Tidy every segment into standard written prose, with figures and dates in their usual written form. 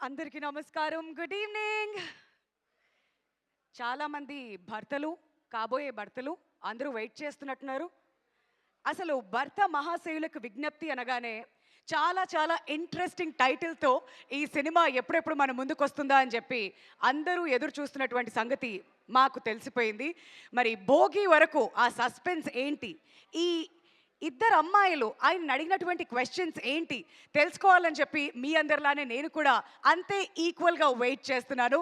అందరికీ నమస్కారం. Good evening. చాలామంది భర్తలు, కాబోయే భర్తలు అందరూ వెయిట్ చేస్తున్నట్టున్నారు. అసలు భర్త మహాశయులకు విజ్ఞప్తి అనగానే చాలా చాలా ఇంట్రెస్టింగ్ టైటిల్తో ఈ సినిమా ఎప్పుడెప్పుడు మన ముందుకు వస్తుందా అని చెప్పి అందరూ ఎదురు చూస్తున్నటువంటి సంగతి మాకు తెలిసిపోయింది. మరి భోగి వరకు ఆ సస్పెన్స్ ఏంటి, ఈ ఇద్దరు అమ్మాయిలు ఆయన అడిగినటువంటి క్వశ్చన్స్ ఏంటి తెలుసుకోవాలని చెప్పి మీ అందరిలానే నేను కూడా అంతే ఈక్వల్గా వెయిట్ చేస్తున్నాను.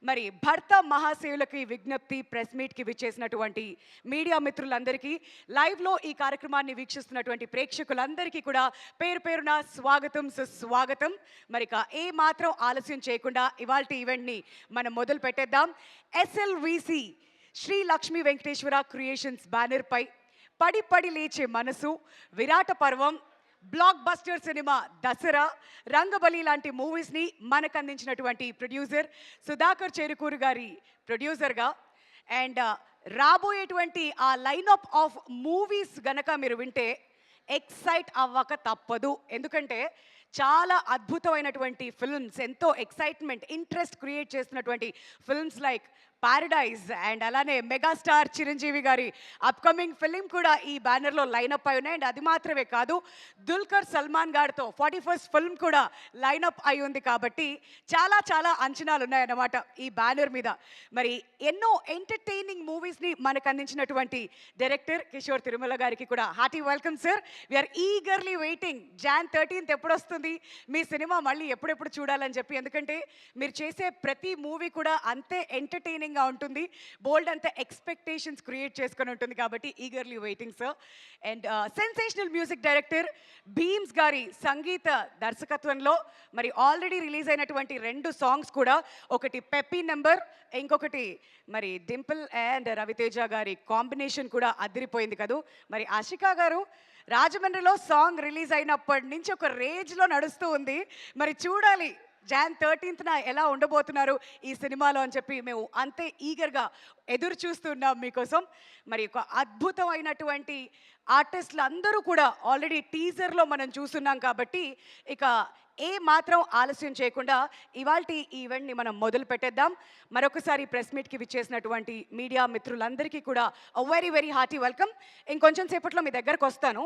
మరి భర్త మహాశయులకి విజ్ఞప్తి ప్రెస్ మీట్కి విచ్చేసినటువంటి మీడియా మిత్రులందరికీ, లైవ్లో ఈ కార్యక్రమాన్ని వీక్షిస్తున్నటువంటి ప్రేక్షకులందరికీ కూడా పేరు పేరున స్వాగతం, సుస్వాగతం. మరి ఏ మాత్రం ఆలస్యం చేయకుండా ఇవాల్టి ఈవెంట్ని మనం మొదలు పెట్టేద్దాం. SLVC శ్రీ లక్ష్మీ వెంకటేశ్వర క్రియేషన్స్ బ్యానర్పై పడి పడి లేచే మనసు, విరాట పర్వం, block buster cinema Dasara, Rangabali లాంటి మూవీస్ని మనకు అందించినటువంటి ప్రొడ్యూసర్ సుధాకర్ చెరుకూరు గారి ప్రొడ్యూసర్గా అండ్ రాబోయేటువంటి ఆ లైనప్ ఆఫ్ మూవీస్ గనక మీరు వింటే ఎక్సైట్ అవ్వక తప్పదు. ఎందుకంటే చాలా అద్భుతమైనటువంటి ఫిల్మ్స్, ఎంతో ఎక్సైట్మెంట్, ఇంట్రెస్ట్ క్రియేట్ చేస్తున్నటువంటి ఫిల్మ్స్ లైక్ పారడైజ్ అండ్ అలానే మెగాస్టార్ చిరంజీవి గారి అప్కమింగ్ ఫిలిం కూడా ఈ బ్యానర్లో లైనప్ అయి ఉన్నాయి. అండ్ అది మాత్రమే కాదు, దుల్కర్ సల్మాన్ గారితో 41st ఫిల్మ్ కూడా లైనప్ అయి ఉంది. కాబట్టి చాలా చాలా అంచనాలు ఉన్నాయన్నమాట ఈ బ్యానర్ మీద. మరి ఎన్నో ఎంటర్టైనింగ్ మూవీస్ని మనకు అందించినటువంటి డైరెక్టర్ కిషోర్ తిరుమల గారికి కూడా hearty welcome sir. We are eagerly waiting. Jan 13th ఎప్పుడు వస్తుంది మీ సినిమా, మళ్ళీ ఎప్పుడెప్పుడు చూడాలని చెప్పి. ఎందుకంటే మీరు చేసే ప్రతి మూవీ కూడా అంతే ఎంటర్టైనింగ్గా ఉంటుంది, బోల్డ్ అంతే ఎక్స్పెక్టేషన్స్ క్రియేట్ చేసుకొని ఉంటుంది. కాబట్టి eagerly waiting sir. And sensational music director Bheems గారి సంగీత దర్శకత్వంలో మరి ఆల్రెడీ రిలీజ్ అయినటువంటి 2 సాంగ్స్ కూడా, ఒకటి పెప్పీ నెంబర్, ఇంకొకటి మరి డింపుల్ అండ్ రవితేజ గారి కాంబినేషన్ కూడా అదిరిపోయింది కదూ. మరి ఆషికా గారు, రాజమండ్రిలో సాంగ్ రిలీజ్ అయినప్పటి నుంచి ఒక రేంజ్లో నడుస్తూ ఉంది. మరి చూడాలి Jan 13th ఎలా ఉండబోతున్నారు ఈ సినిమాలో అని చెప్పి మేము అంతే ఈగర్గా ఎదురు చూస్తున్నాం మీకోసం. మరి ఒక అద్భుతమైనటువంటి ఆర్టిస్టులు అందరూ కూడా ఆల్రెడీ టీజర్లో మనం చూస్తున్నాం. కాబట్టి ఇక ఏ మాత్రం ఆలస్యం చేయకుండా ఇవాల్టి ఈవెంట్ని మనం మొదలు పెట్టేద్దాం. మరొకసారి ప్రెస్ మీట్కి విచ్చేసినటువంటి మీడియా మిత్రులందరికీ కూడా వెరీ వెరీ హార్టీ వెల్కమ్. ఇంకొంచెం సేపట్లో మీ దగ్గరకు వస్తాను.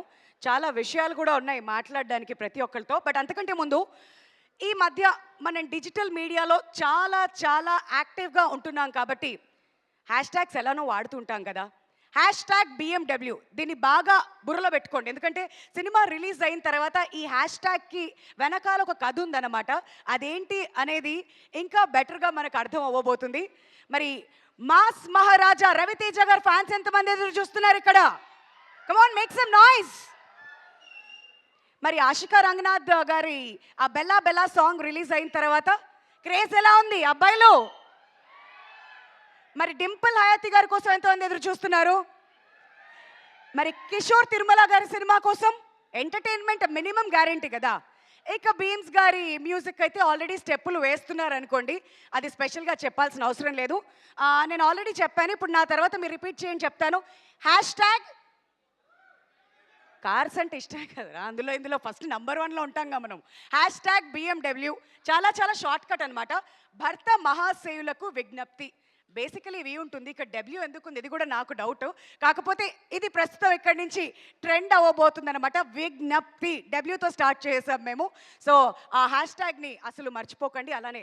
చాలా విషయాలు కూడా ఉన్నాయి మాట్లాడడానికి ప్రతి ఒక్కరితో. బట్ అంతకంటే ముందు, ఈ మధ్య మనం డిజిటల్ మీడియాలో చాలా చాలా యాక్టివ్గా ఉంటున్నాం. కాబట్టి హ్యాష్ట్యాగ్స్ ఎలానో వాడుతుంటాం కదా. #BMW దీన్ని బాగా బుర్రలో పెట్టుకోండి. ఎందుకంటే సినిమా రిలీజ్ అయిన తర్వాత ఈ హ్యాష్ట్యాగ్కి వెనకాల ఒక కథ ఉందన్నమాట. అదేంటి అనేది ఇంకా బెటర్గా మనకు అర్థం అవ్వబోతుంది. మరి మాస్ మహారాజా రవితేజ గారు ఫ్యాన్స్ ఎంతమంది ఎదురు చూస్తున్నారు ఇక్కడ? Come on, make some noise. మరి ఆషికా రంగనాథ్ గారి ఆ బెల్లా బెల్లా సాంగ్ రిలీజ్ అయిన తర్వాత క్రేజ్ ఎలా ఉంది అబ్బాయిలు? మరి డింపుల్ హయాతి గారి కోసం ఎంతమంది ఎదురు చూస్తున్నారు? మరి కిషోర్ తిరుమల గారి సినిమా కోసం ఎంటర్టైన్మెంట్ మినిమం గ్యారంటీ కదా. ఇక భీమ్స్ గారి మ్యూజిక్ అయితే ఆల్రెడీ స్టెప్పులు వేస్తున్నారు అనుకోండి, అది స్పెషల్గా చెప్పాల్సిన అవసరం లేదు. నేను ఆల్రెడీ చెప్పాను, ఇప్పుడు నా తర్వాత మీరు రిపీట్ చేయండి, చెప్తాను. హ్యాష్ట్యాగ్ కార్స్ అంటే ఇష్టమే కదా, ఇందులో ఫస్ట్ నంబర్ 1లో ఉంటాంగా మనం. #BMW చాలా చాలా షార్ట్ కట్ అనమాట. భర్త మహాశయులకు విజ్ఞప్తి. బేసికలీ ఇవి ఉంటుంది, ఇక్కడ డబ్ల్యూ ఎందుకుంది ఇది కూడా నాకు డౌట్. కాకపోతే ఇది ప్రస్తుతం ఇక్కడి నుంచి ట్రెండ్ అవ్వబోతుంది అనమాట. విజ్ఞప్తి డబ్ల్యూతో స్టార్ట్ చేసాం మేము. సో ఆ హ్యాష్ట్యాగ్ని అసలు మర్చిపోకండి. అలానే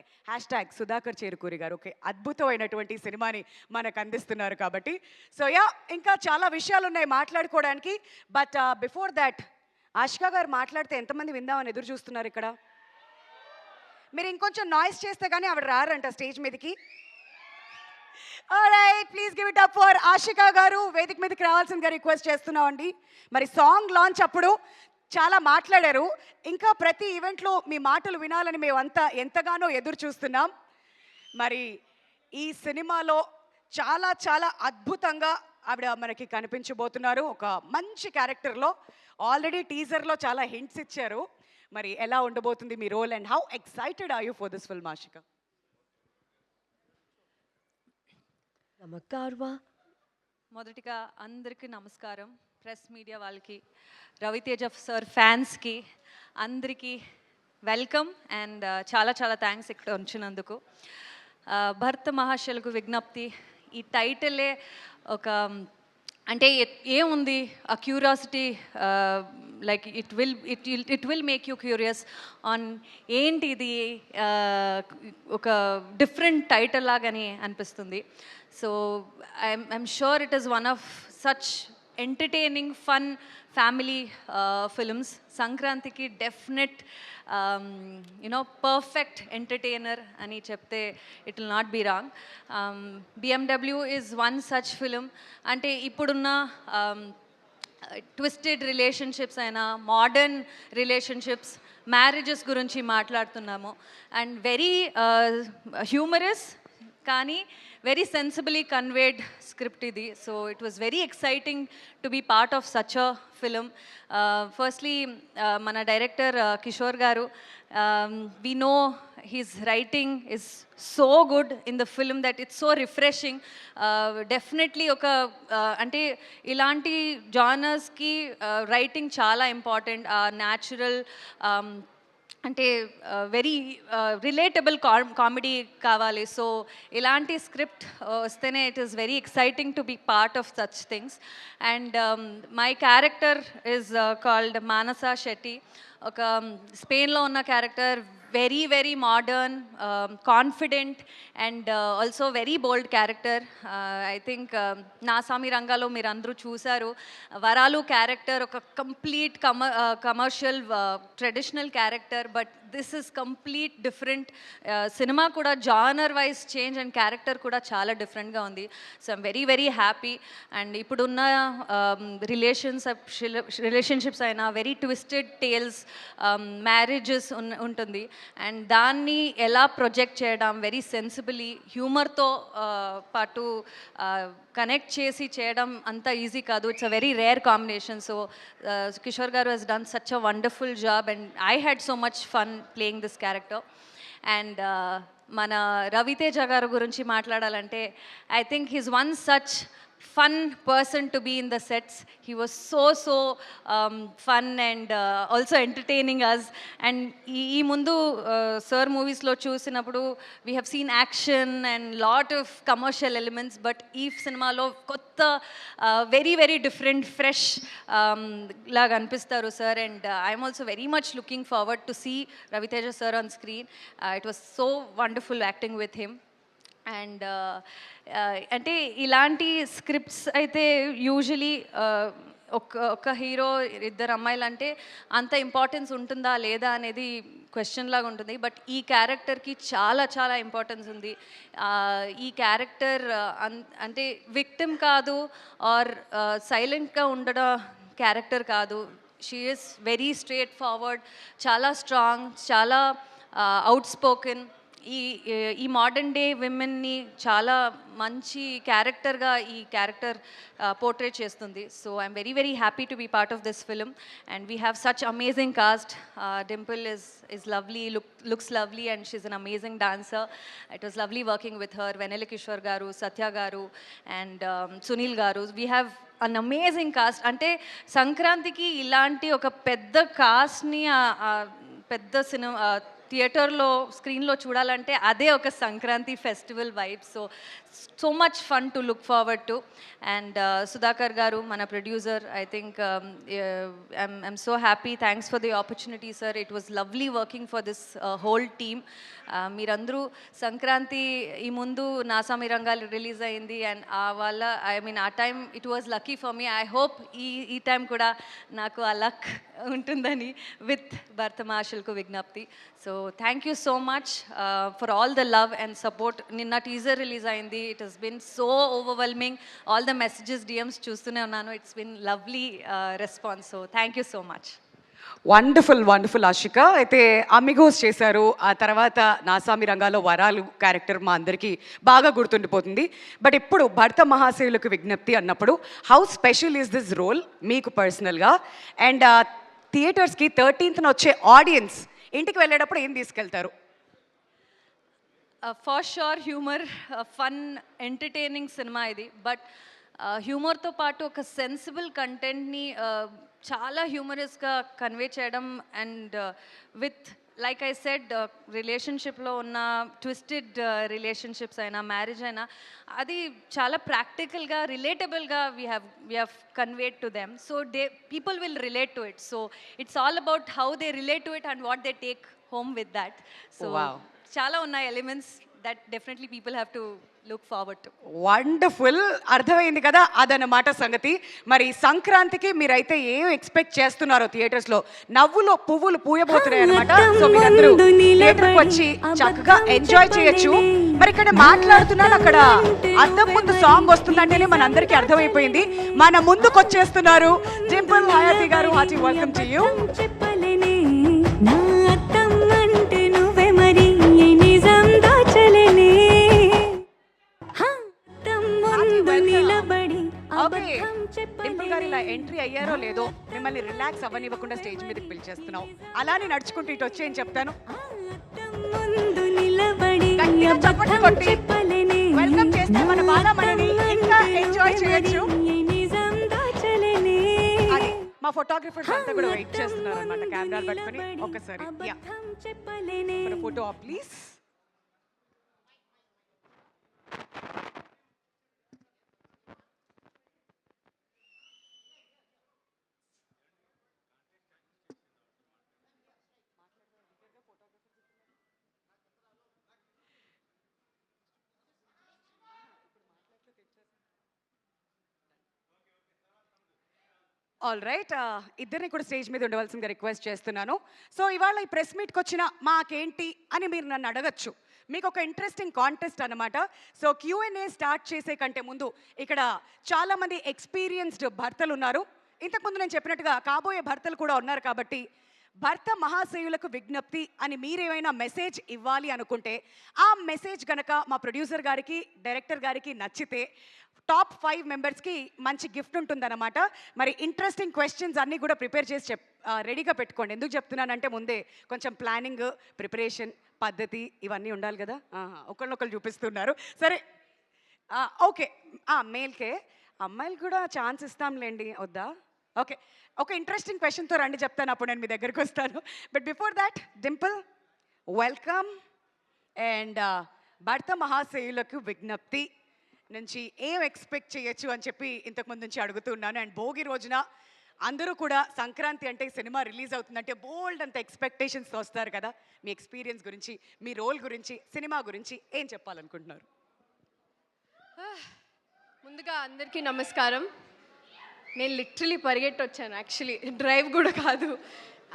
సుధాకర్ చేరుకూరి గారు ఓకే అద్భుతమైనటువంటి సినిమాని మనకు అందిస్తున్నారు. కాబట్టి సో ఇంకా చాలా విషయాలు ఉన్నాయి మాట్లాడుకోవడానికి. బట్ బిఫోర్ దాట్, ఆషికా గారు మాట్లాడితే ఎంతమంది విందామని ఎదురు చూస్తున్నారు ఇక్కడ? మీరు ఇంకొంచెం నాయిస్ చేస్తే కానీ ఆవిడ రారంట స్టేజ్ మీదకి. Alright, please give it up for Ashika గారు. వేదిక మీదకి రావాల్సిందిగా రిక్వెస్ట్ చేస్తున్నామండి. మరి సాంగ్ లాంచ్ అప్పుడు చాలా మాట్లాడారు. ఇంకా ప్రతి ఈవెంట్లో మీ మాటలు వినాలని మేమంతా ఎంతగానో ఎదురు చూస్తున్నాం. మరి ఈ సినిమాలో చాలా చాలా అద్భుతంగా ఆవిడ మనకి కనిపించబోతున్నారు ఒక మంచి క్యారెక్టర్లో. ఆల్రెడీ టీజర్లో చాలా హింట్స్ ఇచ్చారు. మరి ఎలా ఉండబోతుంది మీ role and how excited are you for this film Ashika? మొదటిగా అందరికీ నమస్కారం. ప్రెస్ మీడియా వాళ్ళకి, రవితేజ సార్ ఫ్యాన్స్కి అందరికీ వెల్కమ్ అండ్ చాలా చాలా థ్యాంక్స్ ఇక్కడ ఉంచినందుకు. భర్త మహాశయులకు విజ్ఞప్తి, ఈ టైటిలే ఒక అంటే ఏముంది ఆ curiosity, like it will make you curious on ఏంటి ఇది, ఒక డిఫరెంట్ టైటిల్ లాగని అనిపిస్తుంది. So I'm sure it is one of such entertaining fun family films. సంక్రాంతికి డెఫినెట్ పర్ఫెక్ట్ ఎంటర్టైనర్ అని చెప్తే it will not be wrong. BMW is one such film. అంటే ఇప్పుడున్న ట్విస్టెడ్ రిలేషన్షిప్స్ అయినా, మోడర్న్ రిలేషన్షిప్స్, మ్యారేజెస్ గురించి మాట్లాడుతున్నాము. అండ్ వెరీ హ్యూమరస్ కానీ very sensibly conveyed script ఇది. So it was very exciting to be part of such a film. Firstly మన director Kishore garu, we know his writing is so good in the film that it's so refreshing. Definitely ఒక అంటే ఇలాంటి జానర్స్కి writing చాలా important. Natural అంటే very relatable comedy కావాలి. So ఇలాంటి script వస్తేనే it is very exciting to be part of such things. And my character is called Manasa Shetty. ఒక స్పెయిన్లో ఉన్న character, very very modern, confident and also very bold character. I think నాసామి రంగాలో మీరు అందరూ చూశారు. వరాలు క్యారెక్టర్ ఒక complete commercial traditional character, but this is complete different. సినిమా కూడా genre wise change and character కూడా చాలా డిఫరెంట్గా ఉంది. So I'm very very happy. And ఇప్పుడున్న రిలేషన్షిప్స్ అయినా వెరీ ట్విస్టెడ్ టేల్స్, మ్యారేజెస్ ఉంటుంది. అండ్ దాన్ని ఎలా ప్రొజెక్ట్ చేయడం వెరీ సెన్సిబిలీ, హ్యూమర్తో పాటు కనెక్ట్ చేసి చేయడం అంత ఈజీ కాదు. It's a very rare combination. So Kishore garu he's done such a wonderful job and I had so much fun playing this character. And మన రవితేజ గారు గురించి మాట్లాడాలంటే, I think he's one such fun person to be in the sets. He was so fun and also entertaining us. And ee mundu sir movies lo chusinappudu we have seen action and lot of commercial elements, but ee cinema lo kotta very very different fresh laga anpistaru sir. And I am also very much looking forward to see Raviteja sir on screen. It was so wonderful acting with him. And అంటే ఇలాంటి scripts అయితే usually ఒక hero ఇద్దరు అమ్మాయిలు అంటే అంత importance ఉంటుందా లేదా అనేది క్వశ్చన్ లాగా ఉంటుంది. బట్ ఈ క్యారెక్టర్కి చాలా చాలా ఇంపార్టెన్స్ ఉంది. ఈ క్యారెక్టర్ అంటే విక్టిమ్ కాదు, ఆర్ సైలెంట్గా ఉండడం క్యారెక్టర్ కాదు. She is very straight forward, చాలా స్ట్రాంగ్, చాలా అవుట్ స్పోకెన్. ఈ మోడర్న్ డే విమెన్ని చాలా మంచి క్యారెక్టర్గా ఈ క్యారెక్టర్ పోర్ట్రేట్ చేస్తుంది. So I'm very very happy to be part of this film. And we have such amazing cast. Dimple is lovely, looks lovely, and she's an amazing dancer. It was lovely working with her. Venela Kishore garu, Satya garu, and Sunil garu. We have an amazing cast. అంటే సంక్రాంతికి ఇలాంటి ఒక పెద్ద కాస్ట్ని పెద్ద cinema థియేటర్లో స్క్రీన్లో చూడాలంటే అదే ఒక Sankranti festival vibe. So much fun to look forward to. And Sudhakar గారు మన producer, I think I'm so happy. Thanks for the opportunity sir. It was lovely working for this whole team. మీరందరూ సంక్రాంతి ఈ ముందు నాసామి రంగాలు రిలీజ్ అయింది, అండ్ వాళ్ళ ఆ time it was lucky for me. I hope ఈ టైం కూడా నాకు ఆ లక్ ఉంటుందని విత్ భర్త మహాశయులకు విజ్ఞప్తి. So thank you so much for all the love and support. నిన్న టీజర్ రిలీజ్ అయింది. It has been so overwhelming. All the messages, DMs చూస్తూనే ఉన్నాను. It's been lovely response. So thank you so much. Wonderful wonderful Ashika. అయితే Amigos చేశారు, ఆ తర్వాత నాసామి రంగాలో వరాలు character మా అందరికీ బాగా గుర్తుండిపోతుంది. బట్ ఇప్పుడు భర్త మహాశయులకు విజ్ఞప్తి అన్నప్పుడు how special is this role మీకు పర్సనల్గా? అండ్ థియేటర్స్కి 13th వచ్చే ఆడియన్స్ ఇంటికి వెళ్ళేటప్పుడు ఏం తీసుకెళ్తారు? For sure humour, fun, entertaining cinema ఇది. బట్ హ్యూమర్తో పాటు ఒక సెన్సిబుల్ కంటెంట్ని చాలా హ్యూమరస్గా కన్వే చేయడం, and with like I said రిలేషన్షిప్లో ఉన్న ట్విస్టెడ్ రిలేషన్షిప్స్ అయినా మ్యారేజ్ అయినా అది చాలా ప్రాక్టికల్గా రిలేటబుల్గా we have conveyed to them so people will relate to it so it's all about how they relate to it and what they take home with that so Wow. చాలా ఉన్నాయి elements that definitely people have to look forward to. Wonderful, అర్థమైంది కదా అదన్నమాట సంగతి. మరి సంక్రాంతికి మీరైతే ఏం ఎక్స్పెక్ట్ చేస్తున్నారో థియేటర్స్ లో? నవ్వులో పువ్వులు పూయబోతున్నాయి అనమాట. సో మీరందరూ థియేటర్కి వచ్చి చక్కగా ఎంజాయ్ చేయొచ్చు. మరి ఇక్కడ మాట్లాడుతున్నాను, అక్కడ అద్దం ముందు సాంగ్ వస్తుందంటేనే మన అందరికీ అర్థమైపోయింది. మన ముందుకు వచ్చేస్తున్నారు డింపుల్ హయాతి గారు. Hearty welcome to you. Dimple గారు ఇలా ఎంట్రీ అయ్యారో లేదో మిమ్మల్ని రిలాక్స్ అవ్వనివ్వకుండా స్టేజ్ మీదకి పిలిచేస్తున్నాం. అలానే నడుచుకుంటూ ఇటు వచ్చి ఏం చెప్తాను, గట్టిగా చప్పట్లు కొట్టి వెల్కమ్ చేస్తే మన బాలమణిని ఇంకా ఎంజాయ్ చేయొచ్చు. అది మా ఫోటోగ్రఫర్స్ అంతా కూడా వెయిట్ చేస్తున్నారు అనమాట, కెమెరాలు పట్టుకొని. ఒక్కసారి ఫోటో ప్లీజ్. ఆల్ రైట్, ఇద్దరిని కూడా స్టేజ్ మీద ఉండవలసిందిగా రిక్వెస్ట్ చేస్తున్నాను. సో ఇవాళ ఈ ప్రెస్ మీట్కి వచ్చిన మాకేంటి అని మీరు నన్ను అడగచ్చు. మీకు ఒక ఇంట్రెస్టింగ్ కాంటెస్ట్ అనమాట. సో Q&A స్టార్ట్ చేసే కంటే ముందు ఇక్కడ చాలామంది ఎక్స్పీరియన్స్డ్ భర్తలు ఉన్నారు. ఇంతకుముందు నేను చెప్పినట్టుగా కాబోయే భర్తలు కూడా ఉన్నారు కాబట్టి భర్త మహాశయులకు విజ్ఞప్తి అని మీరేమైనా మెసేజ్ ఇవ్వాలి అనుకుంటే ఆ మెసేజ్ గనక మా ప్రొడ్యూసర్ గారికి డైరెక్టర్ గారికి నచ్చితే టాప్ 5 మెంబర్స్కి మంచి గిఫ్ట్ ఉంటుందన్నమాట. మరి ఇంట్రెస్టింగ్ క్వశ్చన్స్ అన్నీ కూడా ప్రిపేర్ చేసి రెడీగా పెట్టుకోండి. ఎందుకు చెప్తున్నానంటే ముందే కొంచెం ప్లానింగ్, ప్రిపరేషన్, పద్ధతి ఇవన్నీ ఉండాలి కదా. ఒకళ్ళొకళ్ళు చూపిస్తున్నారు. సరే ఓకే, మేల్కే అమ్మాయిలు కూడా ఛాన్స్ ఇస్తాంలేండి, వద్దా? ఓకే, ఒక ఇంట్రెస్టింగ్ క్వశ్చన్తో రండి, చెప్తాను, అప్పుడు నేను మీ దగ్గరికి వస్తాను. But before that Dimple welcome. And భర్త మహాశయులకు విజ్ఞప్తి నుంచి ఏం ఎక్స్పెక్ట్ చేయొచ్చు అని చెప్పి ఇంతకుముందు నుంచి అడుగుతున్నాను. అండ్ భోగి రోజున అందరూ కూడా సంక్రాంతి అంటే సినిమా రిలీజ్ అవుతుందంటే బోల్డ్ అంత ఎక్స్పెక్టేషన్స్తో వస్తారు కదా. మీ ఎక్స్పీరియన్స్ గురించి, మీ రోల్ గురించి, సినిమా గురించి ఏం చెప్పాలనుకుంటున్నారు? ముందుగా అందరికీ నమస్కారం. నేను లిటరలీ పరిగెట్టి వచ్చాను, యాక్చువల్లీ డ్రైవ్ కూడా కాదు.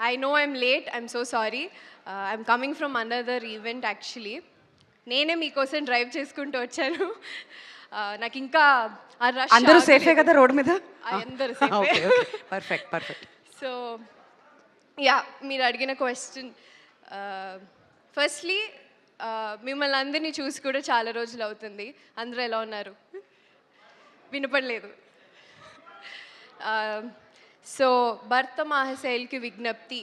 I know I'm late, I'm so sorry. I'm coming from another event actually. నేనే మీకోసం డ్రైవ్ చేసుకుంటూ వచ్చాను. నాకు ఇంకా అందరూ సేఫే కదా రోడ్ మీద? అందరూ సేఫే. Perfect perfect. సో యా, మీరు అడిగిన క్వశ్చన్, ఫస్ట్లీ మిమ్మల్ని అందరినీ చూసి కూడా చాలా రోజులు అవుతుంది. అందరూ ఎలా ఉన్నారు? వినపడలేదు. సో భర్త మహాశైల్కి విజ్ఞప్తి,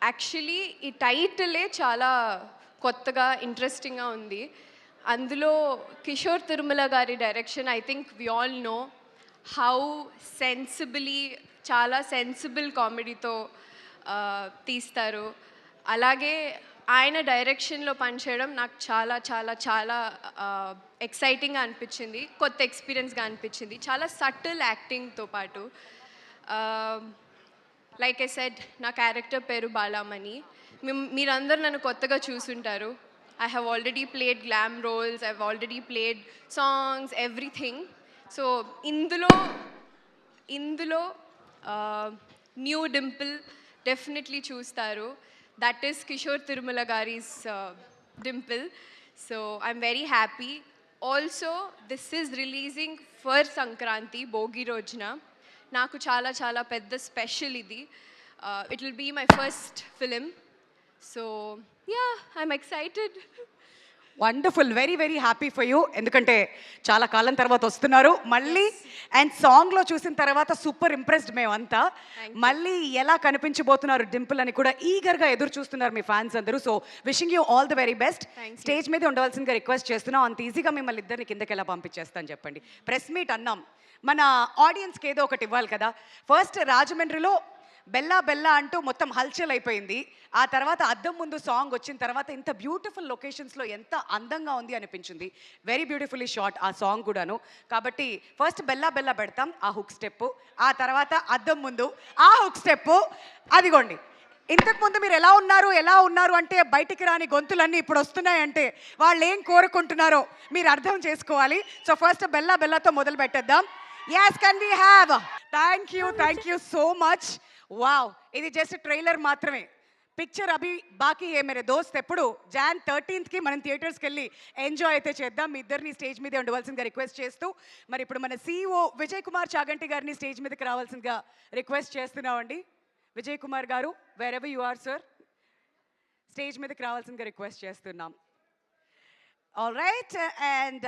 యాక్చువల్లీ ఈ టైటిలే చాలా కొత్తగా ఇంట్రెస్టింగ్గా ఉంది. అందులో కిషోర్ తిరుమల గారి direction. I think we all know how sensibly, చాలా సెన్సిబుల్ కామెడీతో తీస్తారు. అలాగే ఆయన డైరెక్షన్లో పనిచేయడం నాకు చాలా చాలా చాలా ఎక్సైటింగ్గా అనిపించింది, కొత్త ఎక్స్పీరియన్స్గా అనిపించింది. చాలా సటిల్ యాక్టింగ్తో పాటు, లైక్ ఐ సెడ్, నా క్యారెక్టర్ పేరు బాలామణి. మీరందరూ నన్ను కొత్తగా చూసుంటారు. I have already played glam roles, I've already played songs, everything. So ఇందులో న్యూ డింపుల్ డెఫినెట్లీ చూస్తారు. దట్ ఈస్ కిషోర్ తిరుమల గారీస్ dimple. So I'm very happy. Also this is releasing for Sankranti, Bhogi రోజున. నాకు చాలా చాలా పెద్ద స్పెషల్ ఇది. It will be my first film. So yeah, I'm excited. Wonderful, very very happy for you. ఎందుకంటే చాలా కాలం తర్వాత వస్తున్నారు మళ్ళీ. అండ్ సాంగ్లో చూసిన తర్వాత సూపర్ ఇంప్రెస్డ్ మేమంతా. మళ్ళీ ఎలా కనిపించబోతున్నారు డింపుల్ అని కూడా ఈగర్గా ఎదురు చూస్తున్నారు మీ ఫ్యాన్స్ అందరూ. So wishing you all the very best. Stage మీద ఉండవలసిందిగా రిక్వెస్ట్ చేస్తున్నాం. అంత ఈజీగా మిమ్మల్ని ఇద్దరిని కిందకి ఎలా పంపించేస్తాను చెప్పండి. ప్రెస్ మీట్ అన్నాం, మన ఆడియన్స్కి ఏదో ఒకటి ఇవ్వాలి కదా. ఫస్ట్ రాజమండ్రిలో బెల్లా బెల్లా అంటూ మొత్తం హల్చల్ అయిపోయింది. ఆ తర్వాత అద్దం ముందు సాంగ్ వచ్చిన తర్వాత ఇంత బ్యూటిఫుల్ లొకేషన్స్లో ఎంత అందంగా ఉంది అనిపించింది. వెరీ బ్యూటిఫుల్లీ షాట్ ఆ సాంగ్ కూడాను. కాబట్టి ఫస్ట్ బెల్లా బెల్లా పెడతాం ఆ హుక్ స్టెప్, ఆ తర్వాత అద్దం ముందు ఆ హుక్ స్టెప్. అదిగోండి, ఇంతకుముందు మీరు ఎలా ఉన్నారు అంటే బయటికి రాని గొంతులన్నీ ఇప్పుడు వస్తున్నాయంటే వాళ్ళు ఏం కోరుకుంటున్నారో మీరు అర్థం చేసుకోవాలి. సో ఫస్ట్ బెల్లా బెల్లాతో మొదలు పెట్టేద్దాం. Yes, can we have? Thank you so much. Wow, ఇది జస్ట్ ట్రైలర్ మాత్రమే. పిక్చర్ అభి బాకీ ఏ మేరే దోస్త్ ఎప్పుడు Jan 13th మనం థియేటర్స్కి వెళ్ళి ఎంజాయ్ అయితే చేద్దాం. మీ ఇద్దరిని స్టేజ్ మీదే ఉండవలసిందిగా రిక్వెస్ట్ చేస్తూ, మరి ఇప్పుడు మన CEO విజయ్ కుమార్ చాగంటి గారిని స్టేజ్ మీదకి రావాల్సిందిగా రిక్వెస్ట్ చేస్తున్నామండి. Vijay Kumar garu, wherever you are sir, stage మీదకి రావాల్సిందిగా రిక్వెస్ట్ చేస్తున్నాం. All right, and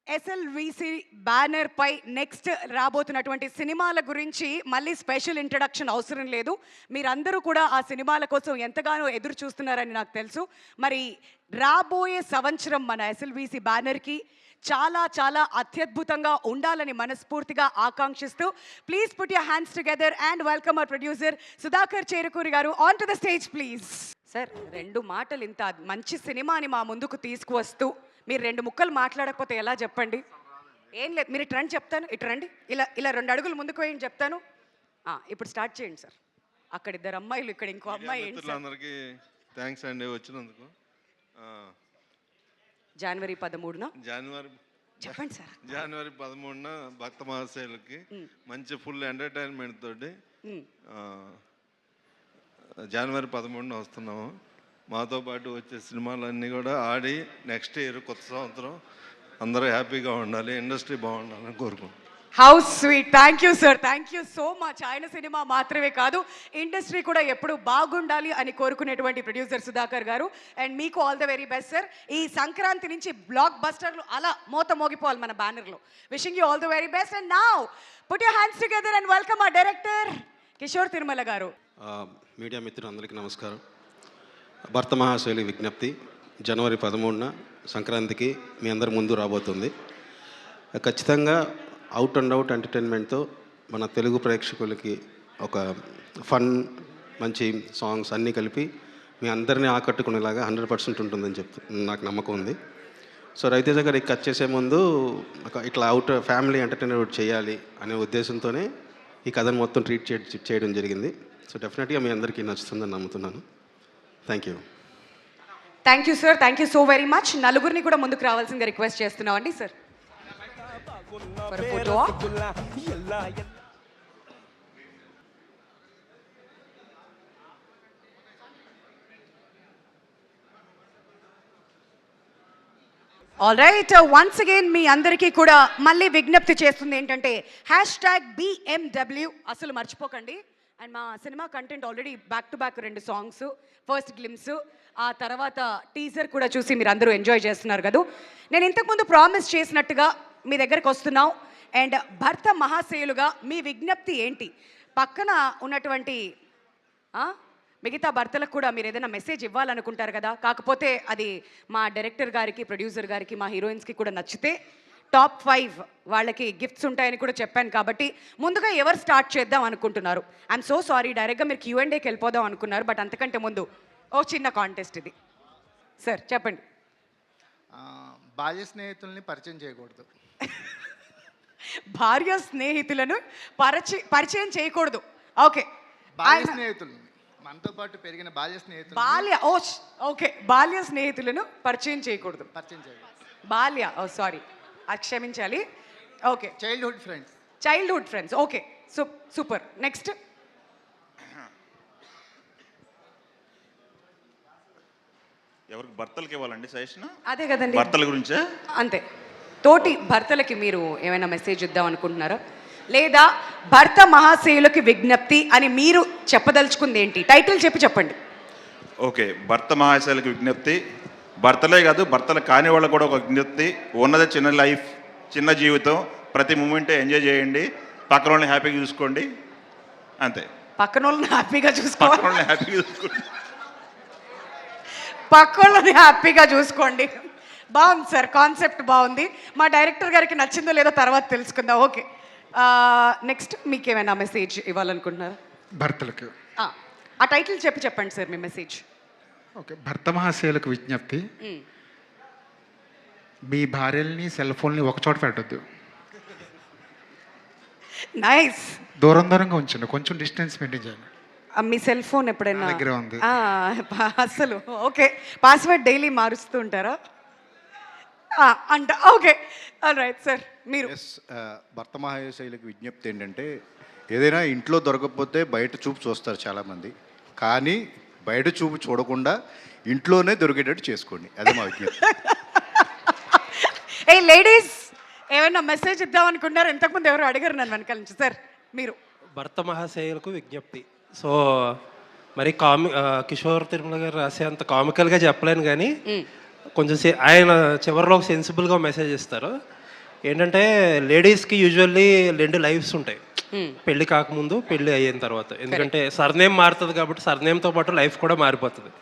SLVC banner పై నెక్స్ట్ రాబోతున్నటువంటి సినిమాల గురించి మళ్ళీ స్పెషల్ ఇంట్రడక్షన్ అవసరం లేదు. మీరందరూ కూడా ఆ సినిమాల కోసం ఎంతగానో ఎదురు చూస్తున్నారని నాకు తెలుసు. మరి రాబోయే సంవత్సరం మన SLVC బ్యానర్కి చాలా చాలా అత్యద్భుతంగా ఉండాలని మనస్ఫూర్తిగా ఆకాంక్షిస్తూ, please put your hands together and welcome our producer Sudhakar Cherukuri garu on to the stage please. Sir, 2 మాటలు ఇంత మంచి సినిమాని మా ముందుకు తీసుకువస్తూ మీరు 2 ముక్కలు మాట్లాడకపోతే ఎలా చెప్పండి? ఏం లేదు, మీరు ఇటు రండి చెప్తాను. ఇటు రండి, ఇలా 2 అడుగులు ముందుకు వేయండి చెప్తాను. ఇప్పుడు స్టార్ట్ చేయండి సార్. అక్కడ 2 అమ్మాయిలు, ఇక్కడ ఇంకో అమ్మాయి. అందరికీ థ్యాంక్స్ అండి వచ్చినందుకు. జనవరి 13న చెప్పండి సార్. జనవరి 13న భక్త మహాశయులకి మంచి ఫుల్ ఎంటర్టైన్మెంట్ తోటి జనవరి 13న వస్తున్నాము. మాతో పాటు వచ్చే సినిమాలన్నీ కూడా ఆడి నెక్స్ట్ ఇయర్ కొత్త సంవత్సరం అందరూ హ్యాపీగా ఉండాలి, ఇండస్ట్రీ బాగుండాలని కోరుకుంటున్నాం. How sweet. Thank you sir, thank you so much. ఆయన సినిమా మాత్రమే కాదు, ఇండస్ట్రీ కూడా ఎప్పుడు బాగుండాలి అని కోరుకునేటువంటి ప్రొడ్యూసర్ సుధాకర్ గారు. అండ్ మీకు all the very best sir. ఈ సంక్రాంతి నుంచి బ్లాక్ బస్టర్లు అలా మోత మోగిపోవాలి మన బ్యానర్లో. Wishing you all the very best. And now put your hands together and welcome hour director Kishore Tirumala గారు. మీడియా మిత్రులందరికీ నమస్కారం. భర్త మహాశైలి విజ్ఞప్తి జనవరి 13న సంక్రాంతికి మీ అందరి ముందు రాబోతుంది. ఖచ్చితంగా అవుట్ అండ్ అవుట్ ఎంటర్టైన్మెంట్తో మన తెలుగు ప్రేక్షకులకి ఒక ఫన్, మంచి సాంగ్స్ అన్నీ కలిపి మీ అందరినీ ఆకట్టుకునేలాగా 100% ఉంటుందని నాకు నమ్మకం ఉంది. సో రవితేజ గారికి కట్ చేసే ముందు ఇట్లా అవుట్ ఫ్యామిలీ ఎంటర్టైన్మెంట్ చేయాలి అనే ఉద్దేశంతోనే ఈ కథను మొత్తం ట్రీట్ చేయడం జరిగింది. సో డెఫినెట్గా మీ అందరికీ నచ్చుతుందని నమ్ముతున్నాను. Thank you sir, thank you so very much. నలుగురిని కూడా ముందుకు రావాల్సిందిగా రిక్వెస్ట్ చేస్తున్నామండి sir. All right, once again మీ అందరికీ కూడా మళ్ళీ విజ్ఞప్తి చేస్తుంది ఏంటంటే #BMW అసలు మర్చిపోకండి. అండ్ మా cinema content already back to back 2 songs, first glimpse, ఆ తర్వాత టీజర్ కూడా చూసి మీరు అందరూ ఎంజాయ్ చేస్తున్నారు కదా. నేను ఇంతకుముందు ప్రామిస్ చేసినట్టుగా మీ దగ్గరకు వస్తున్నాం. అండ్ భర్త మహాశయులుగా మీ విజ్ఞప్తి ఏంటి? పక్కన ఉన్నటువంటి మిగతా భర్తలకు కూడా మీరు ఏదైనా మెసేజ్ ఇవ్వాలనుకుంటారు కదా. కాకపోతే అది మా డైరెక్టర్ గారికి, ప్రొడ్యూసర్ గారికి, మా హీరోయిన్స్కి కూడా నచ్చితే టాప్ 5 వాళ్ళకి గిఫ్ట్స్ ఉంటాయని కూడా చెప్పాను. కాబట్టి ముందుగా ఎవరు స్టార్ట్ చేద్దాం అనుకుంటున్నారు? ఐఎమ్ సో సారీ, డైరెక్ట్గా మీరు Q&Aకి వెళ్ళిపోదాం అనుకున్నారు. బట్ అంతకంటే ముందు ఓ చిన్న కాంటెస్ట్ ఇది. సార్ చెప్పండి. బాల్య స్నేహితుల్ని పరిచయం చేయకూడదు. భార్య స్నేహితులను పరిచయం చేయకూడదు. ఓకే, బాల్య స్నేహితులు మనతో పాటు పెరిగిన బాల్య స్నేహితులు బాల్య స్నేహితులను పరిచయం చేయకూడదు. సారీ, క్షమించాలి. Okay, childhood friends. Okay, super. Next ఎవరికి? భర్తలకి ఇవ్వాలండి సజెషన్? అదే కదండి, భర్తల గురించే. అంతే. తోటి భర్తలకి మీరు ఏమైనా మెసేజ్ ఇద్దాం అనుకుంటున్నారా? లేదా భర్త మహాశయులకి విజ్ఞప్తి అని మీరు చెప్పదలుచుకుంది ఏంటి? టైటిల్ చెప్పండి. ఓకే, భర్త మహాశయులకి విజ్ఞప్తి. భర్తలే కాదు, భర్తలు కాని వాళ్ళకు కూడా ఒక విజ్ఞప్తి. ఉన్నదే చిన్న లైఫ్, చిన్న జీవితం, ప్రతి మూమెంట్ ఎంజాయ్ చేయండి, పక్కన వాళ్ళని హ్యాపీగా చూసుకోండి, అంతే. పక్కన వాళ్ళని హ్యాపీగా చూసుకోండి. బాగుంది సార్, కాన్సెప్ట్ బాగుంది. మా డైరెక్టర్ గారికి నచ్చిందో లేదో తర్వాత తెలుసుకుందాం. ఓకే, నెక్స్ట్ మీకేమైనా మెసేజ్ ఇవ్వాలనుకుంటున్నారా? భర్తలకు ఆ టైటిల్ చెప్పండి సార్ మీ మెసేజ్. ఓకే, భర్త మహాశయులకు విజ్ఞప్తి, మీ భార్యల్ని సెల్ ఫోన్ని ఒకచోట పెట్టద్దు, నైస్. దూరం దూరంగా ఉంచండి, కొంచెం డిస్టెన్స్ మెయింటైన్ చేయండి. మీ సెల్ ఫోన్ ఎప్పుడైనా నా దగ్గరే ఉంది. అసలు ఓకే, పాస్వర్డ్ డైలీ మారుస్తూ ఉంటారా? అంట ఓకే, ఆల్ రైట్ సార్. మీరు భర్త మహాశైలికి విజ్ఞప్తి ఏంటంటే, ఏదైనా ఇంట్లో దొరకకపోతే బయట చూపు చూస్తారు చాలామంది, కానీ బయట చూపు చూడకుండా ఇంట్లోనే దొరికేటట్టు చేసుకోండి, అదే మా విజ్ఞప్తి. ఏ లేడీస్ ఏమైనా మెసేజ్ ఇద్దాం అనుకున్నారు? ఇంతకుముందు ఎవరు అడిగారు నన్ను వెనకాల నుంచి. సార్ మీరు. భర్త మహాశయులకు విజ్ఞప్తి. సో మరి కిషోర్ తిరుమల గారు రాసేంత కామికల్గా చెప్పలేను, కానీ కొంచెం ఆయన చివరిలో ఒక సెన్సిబుల్గా మెసేజ్ ఇస్తారు. ఏంటంటే లేడీస్కి యూజువల్లీ 2 లైఫ్స్ ఉంటాయి, పెళ్లి కాకముందు, పెళ్లి అయిన తర్వాత. ఎందుకంటే సర్నేమ్ మారుతుంది కాబట్టి సర్నేమ్తో పాటు లైఫ్ కూడా మారిపోతుంది.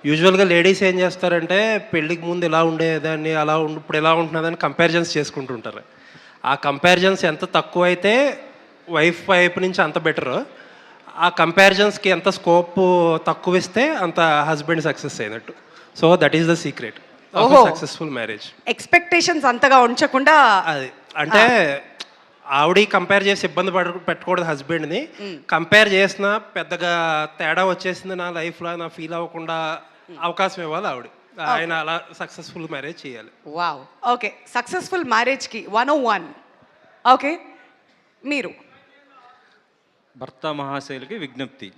యూజువల్గా లేడీస్ ఏం చేస్తారంటే పెళ్ళికి ముందు ఇలా ఉండేదాన్ని, ఇప్పుడు ఎలా ఉంటున్నదని కంపారిజన్స్ చేసుకుంటుంటారు. ఆ కంపారిజన్స్ ఎంత తక్కువ అయితే వైఫ్ వైపు నుంచి అంత బెటర్. ఆ కంపారిజన్స్కి ఎంత స్కోప్ తక్కువ ఇస్తే అంత హస్బెండ్ సక్సెస్ అయినట్టు. So that is the secret of successful marriage. Expectations అంతగా ఉంచకుండా, అది అంటే ఆవిడ కంపేర్ చేసి ఇబ్బంది పెట్టకూడదు హస్బెండ్ని. కంపేర్ చేసిన పెద్దగా తేడా వచ్చేసింది నా లైఫ్లో నా ఫీల్ అవ్వకుండా అవకాశం ఇవ్వాలి ఆవిడ. ఆయన అలా సక్సెస్ఫుల్ మ్యారేజ్ చేయాలి. Wow, okay. సక్సెస్ఫుల్ మ్యారేజ్కి 101. ఓకే, మీరు. భర్త మహాశైలికి విజ్ఞప్తి.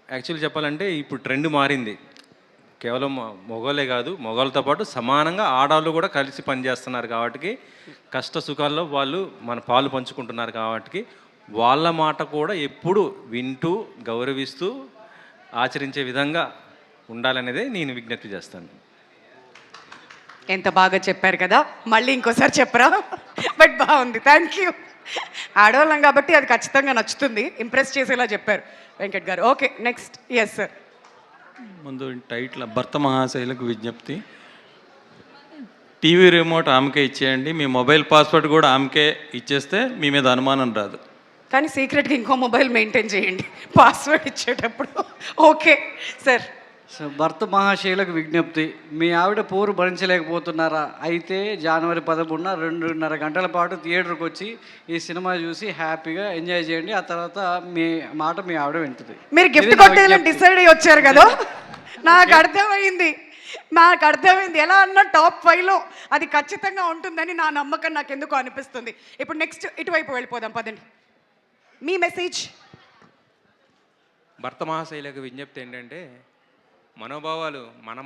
యాక్చువల్లీ చెప్పాలంటే ఇప్పుడు ట్రెండ్ మారింది. కేవలం మగవాళ్ళే కాదు, మగవాళ్ళతో పాటు సమానంగా ఆడవాళ్ళు కూడా కలిసి పనిచేస్తున్నారు. కాబట్టి కష్ట సుఖాల్లో వాళ్ళు మన పాలు పంచుకుంటున్నారు. కాబట్టి వాళ్ళ మాట కూడా ఎప్పుడు వింటూ గౌరవిస్తూ ఆచరించే విధంగా ఉండాలనేదే నేను విజ్ఞప్తి చేస్తాను. ఎంత బాగా చెప్పారు కదా, మళ్ళీ ఇంకోసారి చెప్పరా? బట్ బాగుంది, థ్యాంక్ యూ. ఆడవాళ్ళం కాబట్టి అది ఖచ్చితంగా నచ్చుతుంది, ఇంప్రెస్ చేసేలా చెప్పారు Venkat garu. Okay, next. Yes sir. ముందు టైటిల్ భర్త మహాశైలకు విజ్ఞప్తి. టీవీ రిమోట్ ఆమెకే ఇచ్చేయండి, మీ మొబైల్ పాస్వర్డ్ కూడా ఆమెకే ఇచ్చేస్తే మీ మీద అనుమానం రాదు. కానీ సీక్రెట్గా ఇంకో మొబైల్ మెయింటైన్ చేయండి పాస్వర్డ్ ఇచ్చేటప్పుడు. Okay sir. సో భర్త మహాశైలకు విజ్ఞప్తి, మీ ఆవిడ పోరు భరించలేకపోతున్నారా? అయితే జనవరి 11న 2.5 గంటల పాటు థియేటర్కి వచ్చి ఈ సినిమా చూసి హ్యాపీగా ఎంజాయ్ చేయండి. ఆ తర్వాత మీ మాట మీ ఆవిడ వింటుంది. మీరు గిఫ్ట్ కొట్టేయాలని డిసైడ్ అయ్యి వచ్చారు కదా, నాకు అర్థమైంది. ఎలా అన్నా టాప్ 5లో అది ఖచ్చితంగా ఉంటుందని నా నమ్మకం నాకు ఎందుకు అనిపిస్తుంది. ఇప్పుడు నెక్స్ట్ ఇటువైపు వెళ్ళిపోదాం, పదండి. మీ మెసేజ్. భర్త మహాశైలకు విజ్ఞప్తి ఏంటంటే, మన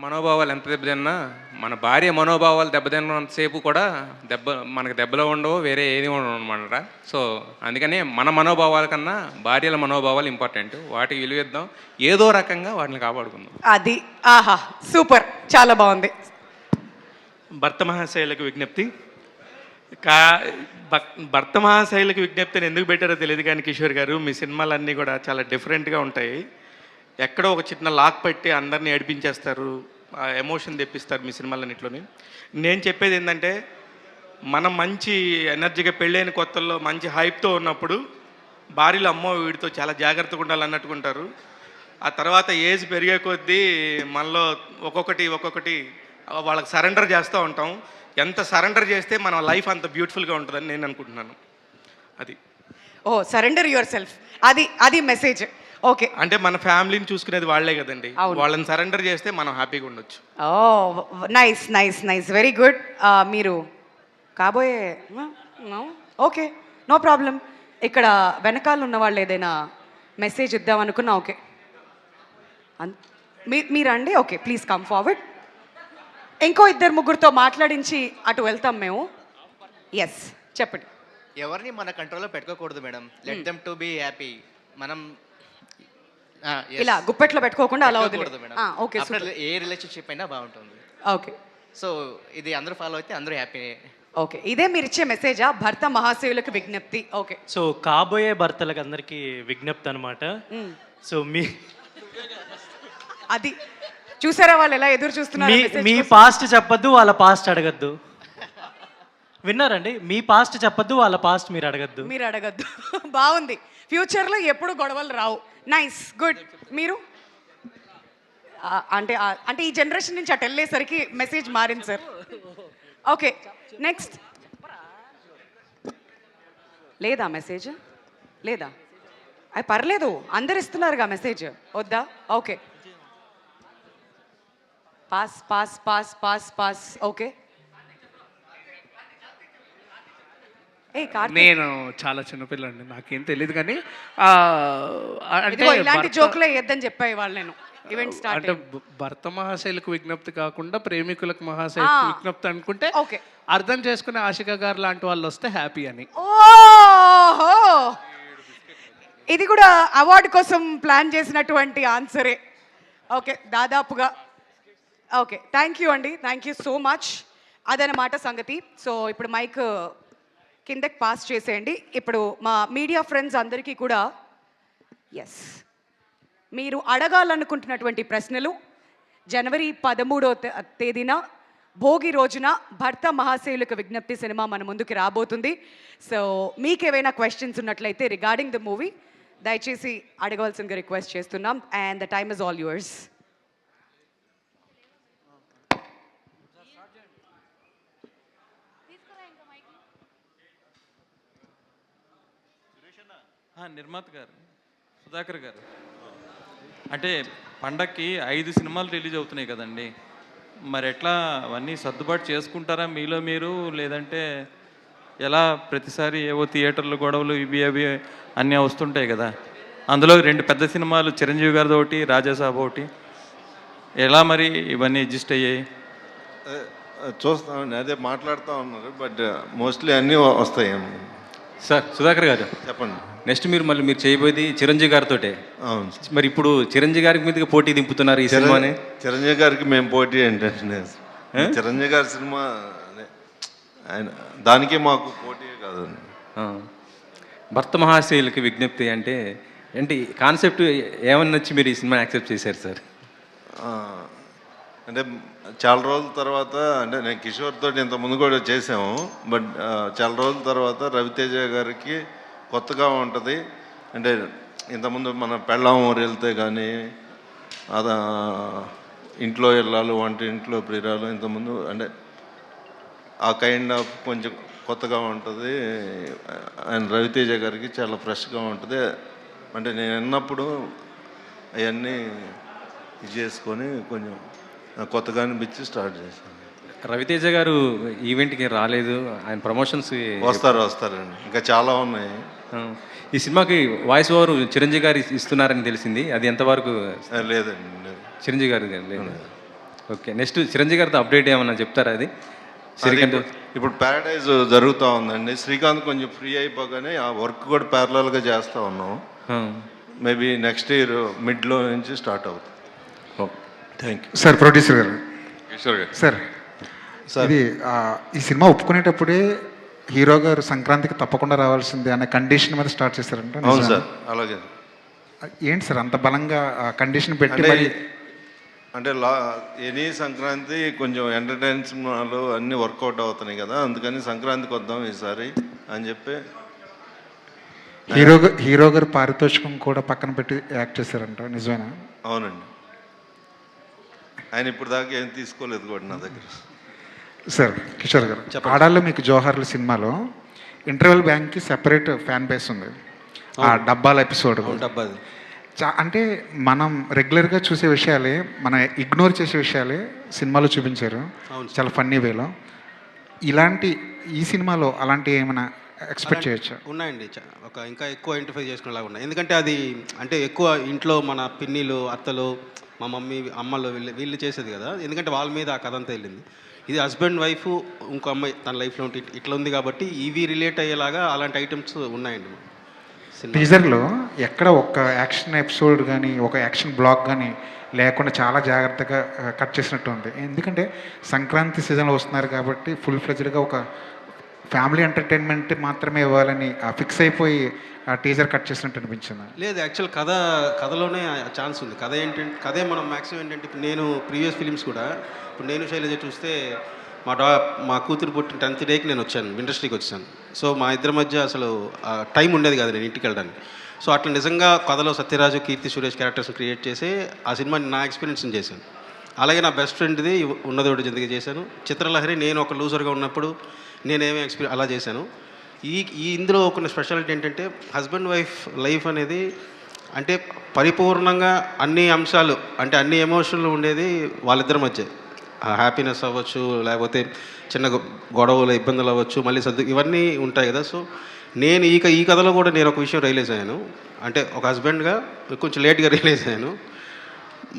మనోభావాలు ఎంత దెబ్బతిన్నా, మన భార్య మనోభావాలు దెబ్బతిన్నంతసేపు కూడా మనకు దెబ్బలో ఉండవు, వేరే ఏది ఉండమన్నమాట. సో అందుకని మన మనోభావాల కన్నా భార్యల మనోభావాలు ఇంపార్టెంట్. వాటికి విలువిద్దాం, ఏదో రకంగా వాటిని కాపాడుకుందాం. అది ఆహా, సూపర్, చాలా బాగుంది. భర్త మహాశైలకు విజ్ఞప్తి. భర్త మహాశైలకు విజ్ఞప్తిని ఎందుకు పెట్టారో తెలియదు కానీ కిషోర్ గారు, మీ సినిమాలన్నీ కూడా చాలా డిఫరెంట్గా ఉంటాయి. ఎక్కడో ఒక చిన్న లాక్ పెట్టి అందరినీ ఏడిపించేస్తారు, ఎమోషన్ తెప్పిస్తారు మీ సినిమాలన్నింటిలోని. నేను చెప్పేది ఏంటంటే, మనం మంచి ఎనర్జీగా పెళ్ళైన కొత్తల్లో మంచి హైప్తో ఉన్నప్పుడు భార్యలు అమ్మో వీడితో చాలా జాగ్రత్తగా ఉండాలన్నట్టుకుంటారు. ఆ తర్వాత ఏజ్ పెరిగే కొద్దీ మనలో ఒక్కొక్కటి వాళ్ళకి సరెండర్ చేస్తూ ఉంటాం. ఎంత సరెండర్ చేస్తే మన లైఫ్ అంత బ్యూటిఫుల్గా ఉంటుందని నేను అనుకుంటున్నాను. అది సరెండర్ యువర్ సెల్ఫ్, అది మెసేజ్. ఓకే, అంటే మన ఫ్యామిలీని చూసుకునేది వాళ్ళే కదండి, వాళ్ళని సరెండర్ చేస్తే మనం హ్యాపీగా ఉండొచ్చు. Nice nice nice, very good. మీరు కాబోయే ఓకే, నో ప్రాబ్లం. ఇక్కడ వెనకాల ఉన్న వాళ్ళు ఏదైనా మెసేజ్ ఇద్దామనుకున్నా ఓకే, మీరండి. Okay, please come forward. ఇంకో 2-3తో మాట్లాడించి అటు వెళ్తాం మేము. ఎస్, చెప్పండి. ఎవరిని మన కంట్రోల్లో పెట్టుకోకూడదు madam, let them to be happy. మనం ఇలా గుప్పెట్లో పెట్టుకోకుండా అలా వదిలేదు. ఓకే, ఏ రిలేషన్షిప్ అయినా బాగుంటుంది. ఓకే, సో ఇది అందరూ ఫాలో అయితే అందరూ హ్యాపీ. ఓకే, ఇదే మీరు ఇచ్చే మెసేజా? భర్త మహాశయులకు విజ్ఞప్తి. ఓకే, సో కాబోయే భర్తలకు అందరికీ విజ్ఞప్తి అనమాట. సో అది చూసారా వాళ్ళు ఎలా ఎదురు చూస్తున్నారు. మీ పాస్ట్ చెప్పొద్దు, వాళ్ళ పాస్ట్ అడగద్దు. విన్నారండి, మీ పాస్ట్ చెప్పొద్దు, వాళ్ళ పాస్ట్ మీరు అడగద్దు. మీరు అడగద్దు. బాగుంది. ఫ్యూచర్లో ఎప్పుడు గొడవలు రావు. Nice, good. మీరు అంటే ఈ జనరేషన్ నుంచి అటు వెళ్ళేసరికి మెసేజ్ మారింది సార్. Okay, next. లేదా మెసేజ్ లేదా? అది పర్లేదు, అందరు ఇస్తున్నారుగా మెసేజ్. వద్దా? Okay, pass pass pass pass pass. Okay. ఏ కార్తీక్, నేను చాలా చిన్నపిల్లండి, నాకేం తెలియదు కానీ అంటే ఇదిగో ఇలాంటి జోకులే వేద్దని చెప్పాయి వాళ్ళు. నేను ఈవెంట్ స్టార్ట్ అంటే భర్త మహాశైలకు విజ్ఞప్తి కాకుండా ప్రేమికులకు మహాశైలకు విజ్ఞప్తి అనుకుంటే ఓకే, అర్థం చేసుకునే ఆశిక గారు లాంటి వాళ్ళు వస్తే హ్యాపీ అని. ఓహో, ఇది కూడా అవార్డు కోసం ప్లాన్ చేసినటువంటి ఆన్సరే. ఓకే, దాదాపుగా. ఓకే, థ్యాంక్ యూ అండి, థ్యాంక్ యూ సో మచ్. అదనమాట సంగతి. సో ఇప్పుడు మైక్ కిందకి పాస్ చేసేయండి. ఇప్పుడు మా మీడియా ఫ్రెండ్స్ అందరికీ కూడా ఎస్, మీరు అడగాలనుకుంటున్నటువంటి ప్రశ్నలు జనవరి 13వ తేదీన భోగి రోజున భర్త మహాశైలుకు విజ్ఞప్తి సినిమా మన ముందుకి రాబోతుంది. సో మీకేమైనా క్వశ్చన్స్ ఉన్నట్లయితే రిగార్డింగ్ ద మూవీ దయచేసి అడగవలసిందిగా రిక్వెస్ట్ చేస్తున్నాం. And the time is all yours. నిర్మాత గారు, సుధాకర్ గారు, అంటే పండక్కి 5 సినిమాలు రిలీజ్ అవుతున్నాయి కదండి, మరి ఎట్లా అవన్నీ సర్దుబాటు చేసుకుంటారా మీలో మీరు, లేదంటే ఎలా? ప్రతిసారి ఏవో థియేటర్లు గొడవలు ఇవి అవి అన్నీ వస్తుంటాయి కదా, అందులో 2 పెద్ద సినిమాలు చిరంజీవి గారిది ఒకటి, రాజాసాబ్ ఒకటి, ఎలా మరి ఇవన్నీ అడ్జస్ట్ అయ్యాయి? చూస్తామండి, అదే మాట్లాడుతూ ఉన్నారు, బట్ మోస్ట్లీ అన్నీ వస్తాయి. సార్ సుధాకర్ గారు చెప్పండి. నెక్స్ట్ మీరు చేయబోయేది చిరంజీవి గారితో. అవును, మరి ఇప్పుడు చిరంజీవి గారికి మీదకి పోటీ దింపుతున్నారు ఈ సినిమాని. చిరంజీవి గారికి మేము పోటీ ఏంటంటే చిరంజీవి గారి సినిమా ఆయన, దానికే మాకు పోటీ కాదండి. భర్త మహాశైలుకి విజ్ఞప్తి అంటే ఏంటి కాన్సెప్ట్? ఏమని నచ్చి మీరు ఈ సినిమా యాక్సెప్ట్ చేశారు సార్? అంటే చాలా రోజుల తర్వాత, అంటే నేను కిషోర్ తోటి ఇంతకుముందు కూడా చేసాము, బట్ చాలా రోజుల తర్వాత రవితేజ గారికి కొత్తగా ఉంటుంది. అంటే ఇంతకుముందు మన పెళ్ళాం ఊరు వెళ్తే కానీ అదా ఇంట్లో వెళ్ళాలి, వంట ఇంట్లో ప్రియురాలు, ఇంతకుముందు అంటే ఆ కైండ్ ఆఫ్ కొంచెం కొత్తగా ఉంటుంది. అండ్ రవితేజ గారికి చాలా ఫ్రెష్గా ఉంటుంది. అంటే నేను విన్నప్పుడు అవన్నీ ఇది చేసుకొని కొంచెం కొత్తగా అనిపించి స్టార్ట్ చేశాను. రవితేజ గారు ఈవెంట్కి రాలేదు, ఆయన ప్రమోషన్స్ వస్తారండి, ఇంకా చాలా ఉన్నాయి. ఈ సినిమాకి వాయిస్ ఓవర్ చిరంజీవి గారు ఇస్తున్నారని తెలిసింది, అది ఎంతవరకు? లేదండి, చిరంజీవి గారు లేదు. ఓకే, నెక్స్ట్ చిరంజీవి గారితో అప్డేట్ ఏమన్నా చెప్తారా? అది శ్రీకాంత్ ఇప్పుడు ప్యారడైజ్ జరుగుతూ ఉందండి. శ్రీకాంత్ కొంచెం ఫ్రీ అయిపోగానే ఆ వర్క్ కూడా ప్యారలల్గా చేస్తూ ఉన్నాం. మేబీ నెక్స్ట్ ఇయర్ మిడ్లో నుంచి స్టార్ట్ అవుతుంది. Thank you sir. ప్రొడ్యూసర్ గారు, కిషోర్ గారు సార్, ఇది ఈ సినిమా ఒప్పుకునేటప్పుడే హీరో గారు సంక్రాంతికి తప్పకుండా రావాల్సిందే అనే కండిషన్ మీద స్టార్ట్ చేశారంట. అవును సార్, అలాగే. ఏంటి సార్ అంత బలంగా కండిషన్ పెట్టి? అంటే ఎనీ సంక్రాంతి కొంచెం ఎంటర్టైన్మెంట్లు అన్నీ వర్కౌట్ అవుతున్నాయి కదా, అందుకని సంక్రాంతికి వద్దాం ఈసారి అని చెప్పి హీరో గారు పారితోషికం కూడా పక్కన పెట్టి యాక్ట్ చేశారంట, నిజమేనా? అవునండి, ఆయన ఇప్పుడు దాకా ఏం తీసుకోలేదు కూడా నా దగ్గర. సార్ కిషోర్ గారు, ఆడాల్లో మీకు జోహార్లు సినిమాలో ఇంటర్వెల్ బ్యాంక్కి సెపరేట్ ఫ్యాన్ బేస్ ఉంది. ఆ డబ్బాల ఎపిసోడ్ అంటే మనం రెగ్యులర్గా చూసే విషయాలే, మనం ఇగ్నోర్ చేసే విషయాలే సినిమాలో చూపించారు చాలా ఫన్నీ వేలో. ఇలాంటి ఈ సినిమాలో అలాంటి ఏమైనా ఎక్స్పెక్ట్ చేయొచ్చు? ఉన్నాయండి, ఇంకా ఎక్కువ ఐడెంటిఫై చేసుకునేలాగా ఉన్నాయి. ఎందుకంటే అది అంటే ఎక్కువ ఇంట్లో మన పిన్నిలు, అత్తలు, మా మమ్మీ, అమ్మలు వీళ్ళు చేసేది కదా, ఎందుకంటే వాళ్ళ మీద ఆ కథ అంతా వెళ్ళింది. ఇది హస్బెండ్ వైఫ్ ఇంకో అమ్మాయి తన లైఫ్లో ఉంటే ఇట్లా ఉంది కాబట్టి ఇవి రిలేట్ అయ్యేలాగా అలాంటి ఐటమ్స్ ఉన్నాయండి. టీజర్లో ఎక్కడ ఒక యాక్షన్ ఎపిసోడ్ కానీ ఒక యాక్షన్ బ్లాక్ కానీ లేకుండా చాలా జాగ్రత్తగా కట్ చేసినట్టు ఉంది. ఎందుకంటే సంక్రాంతి సీజన్లో వస్తున్నారు కాబట్టి ఫుల్ ఫ్లెజ్డ్గా ఒక ఫ్యామిలీ ఎంటర్టైన్మెంట్ మాత్రమే ఇవ్వాలని ఫిక్స్ అయిపోయి ఆ టీజర్ కట్ చేసినట్టు అనిపించింది. లేదు, యాక్చువల్ కథలోనే ఛాన్స్ ఉంది. కథే మనం మ్యాక్సిమం ఏంటంటే ఇప్పుడు నేను ప్రీవియస్ ఫిలిమ్స్ కూడా ఇప్పుడు నేను శైలజ చూస్తే మా కూతురు పుట్టిన 10th డేకి నేను వచ్చాను, ఇండస్ట్రీకి వచ్చాను. సో మా ఇద్దరి మధ్య అసలు టైం ఉండేది కాదు నేను ఇంటికి వెళ్ళడానికి. సో అట్లా నిజంగా కథలో సత్యరాజు, కీర్తి సురేష్ క్యారెక్టర్స్ క్రియేట్ చేసి ఆ సినిమాని నా ఎక్స్పీరియన్స్ని చేశాను. అలాగే నా బెస్ట్ ఫ్రెండ్ది ఉన్నదోడు జిందగీ చేశాను. చిత్రలహరి నేను ఒక లూజర్గా ఉన్నప్పుడు నేనేమీ అలా చేశాను. ఇందులో ఒక స్పెషాలిటీ ఏంటంటే హస్బెండ్ వైఫ్ లైఫ్ అనేది అంటే పరిపూర్ణంగా అన్ని అంశాలు అంటే అన్ని ఎమోషన్లు ఉండేది వాళ్ళిద్దరి మధ్య. హ్యాపీనెస్ అవ్వచ్చు, లేకపోతే చిన్న గొడవలు ఇబ్బందులు అవ్వచ్చు, మళ్ళీ ఇవన్నీ ఉంటాయి కదా. సో నేను ఈ కథలో కూడా నేను ఒక విషయం రియలైజ్ అయ్యాను. అంటే ఒక హస్బెండ్గా కొంచెం లేట్గా రియలైజ్ అయ్యాను.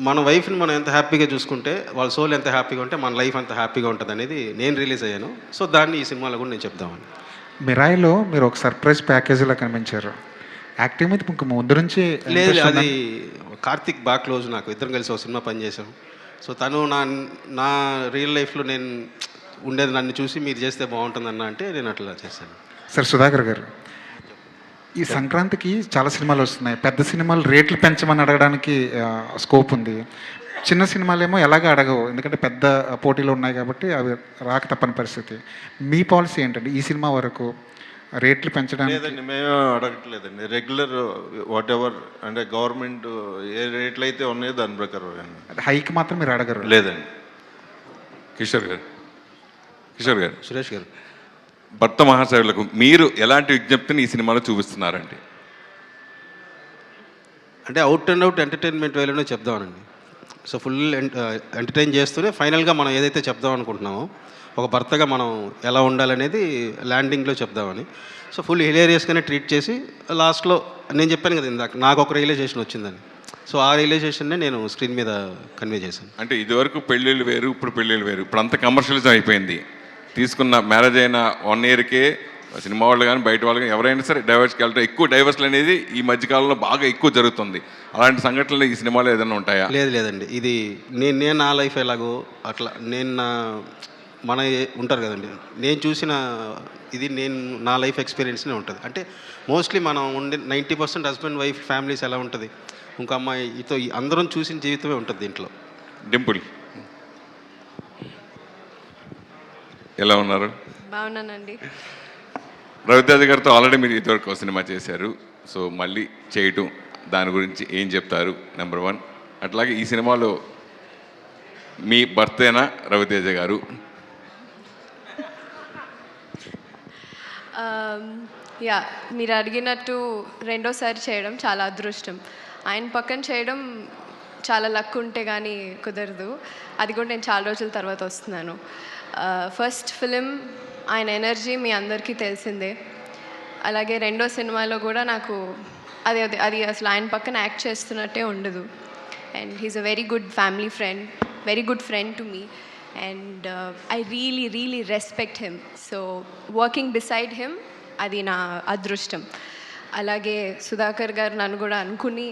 మన వైఫ్ని మనం ఎంత హ్యాపీగా చూసుకుంటే వాళ్ళ సోల్ ఎంత హ్యాపీగా ఉంటే మన లైఫ్ అంత హ్యాపీగా ఉంటుంది అనేది నేను రిలీజ్ అయ్యాను. సో దాన్ని ఈ సినిమాలో కూడా నేను చెప్దామని. మిరాయిలో మీరు ఒక సర్ప్రైజ్ ప్యాకేజీలో కనిపించారు. యాక్టింగ్ మీద మీకు ముందు నుంచి లేదు, అది కార్తిక్ బాగా క్లోజ్, నాకు ఇద్దరం కలిసి ఒక సినిమా పనిచేసాం. సో తను నా రియల్ లైఫ్లో నేను ఉండేది నన్ను చూసి మీరు చేస్తే బాగుంటుందన్న అంటే నేను అట్లా చేశాను. సార్ సుధాకర్ గారు, ఈ సంక్రాంతికి చాలా సినిమాలు వస్తున్నాయి. పెద్ద సినిమాలు రేట్లు పెంచమని అడగడానికి స్కోప్ ఉంది. చిన్న సినిమాలేమో ఎలాగ అడగవు, ఎందుకంటే పెద్ద పోటీలు ఉన్నాయి కాబట్టి అవి రాక తప్పని పరిస్థితి. మీ పాలసీ ఏంటండి ఈ సినిమా వరకు రేట్లు పెంచడానికి? లేదండి, మేము అడగట్లేదండి. రెగ్యులర్ వాట్ ఎవర్ అంటే గవర్నమెంట్ ఏ రేట్లు అయితే ఉన్నాయో దాని ప్రకారం. హైక్ మాత్రం మీరు అడగరు? లేదండి. కిషోర్ గారు, సురేష్ గారు, భర్త మహాశయులకు మీరు ఎలాంటి విజ్ఞప్తిని ఈ సినిమాలో చూపిస్తున్నారండి? అంటే అవుట్ అండ్ అవుట్ ఎంటర్టైన్మెంట్ వేలోనే చెప్దామనండి. సో ఫుల్ ఎంటర్టైన్ చేస్తూనే ఫైనల్గా మనం ఏదైతే చెప్దాం అనుకుంటున్నామో ఒక భర్తగా మనం ఎలా ఉండాలనేది ల్యాండింగ్లో చెప్దామని. సో ఫుల్ హిలేరియస్గానే ట్రీట్ చేసి లాస్ట్లో నేను చెప్పాను కదా ఇందాక నాకు ఒక రియలైజేషన్ వచ్చిందని. సో ఆ రియలైజేషన్నే నేను స్క్రీన్ మీద కన్వే చేశాను. అంటే ఇదివరకు పెళ్ళిళ్ళు వేరు, ఇప్పుడు పెళ్ళిళ్ళు వేరు. ఇప్పుడు అంత కమర్షియలిజం అయిపోయింది. తీసుకున్న మ్యారేజ్ అయిన 1 ఇయర్కే సినిమా వాళ్ళు కానీ బయట వాళ్ళు కానీ ఎవరైనా సరే డైవర్స్కి వెళ్తారు. ఎక్కువ డైవర్స్లు అనేది ఈ మధ్యకాలంలో బాగా ఎక్కువ జరుగుతుంది. అలాంటి సంఘటనలు ఈ సినిమాలో ఏదైనా ఉంటాయా? లేదండి, ఇది నేను నా లైఫ్ ఎలాగో అట్లా నేను మన ఉంటారు కదండి, నేను చూసిన ఇది నేను నా లైఫ్ ఎక్స్పీరియన్స్నే ఉంటుంది. అంటే మోస్ట్లీ మనం ఉండే 90% హస్బెండ్ వైఫ్ ఫ్యామిలీస్ ఎలా ఉంటుంది, ఇంకో అమ్మాయితో అందరం చూసిన జీవితమే ఉంటుంది దీంట్లో. డింపుల్ ఎలా ఉన్నారు? బాగున్నానండి. రవితేజ గారితో ఆల్రెడీ మీరు ఇదివరకు సినిమా చేశారు. సో మళ్ళీ చేయటం దాని గురించి ఏం చెప్తారు? నెంబర్ 1. అట్లాగే ఈ సినిమాలో మీ భర్తేనా రవితేజ గారు? యా, మీరు అడిగినట్టు రెండోసారి చేయడం చాలా అదృష్టం. ఆయన పక్కన చేయడం చాలా లక్ ఉంటే కానీ కుదరదు. అది కూడా నేను చాలా రోజుల తర్వాత వస్తున్నాను. ఫస్ట్ ఫిలిం ఆయన ఎనర్జీ మీ అందరికీ తెలిసిందే. అలాగే రెండో సినిమాలో కూడా నాకు అది అసలు ఆయన పక్కన యాక్ట్ చేస్తున్నట్టే ఉండదు. And he's a very good family friend, very good friend to me. And I really respect him. So working beside him అది నా అదృష్టం. అలాగే సుధాకర్ గారు నన్ను కూడా అనుకుని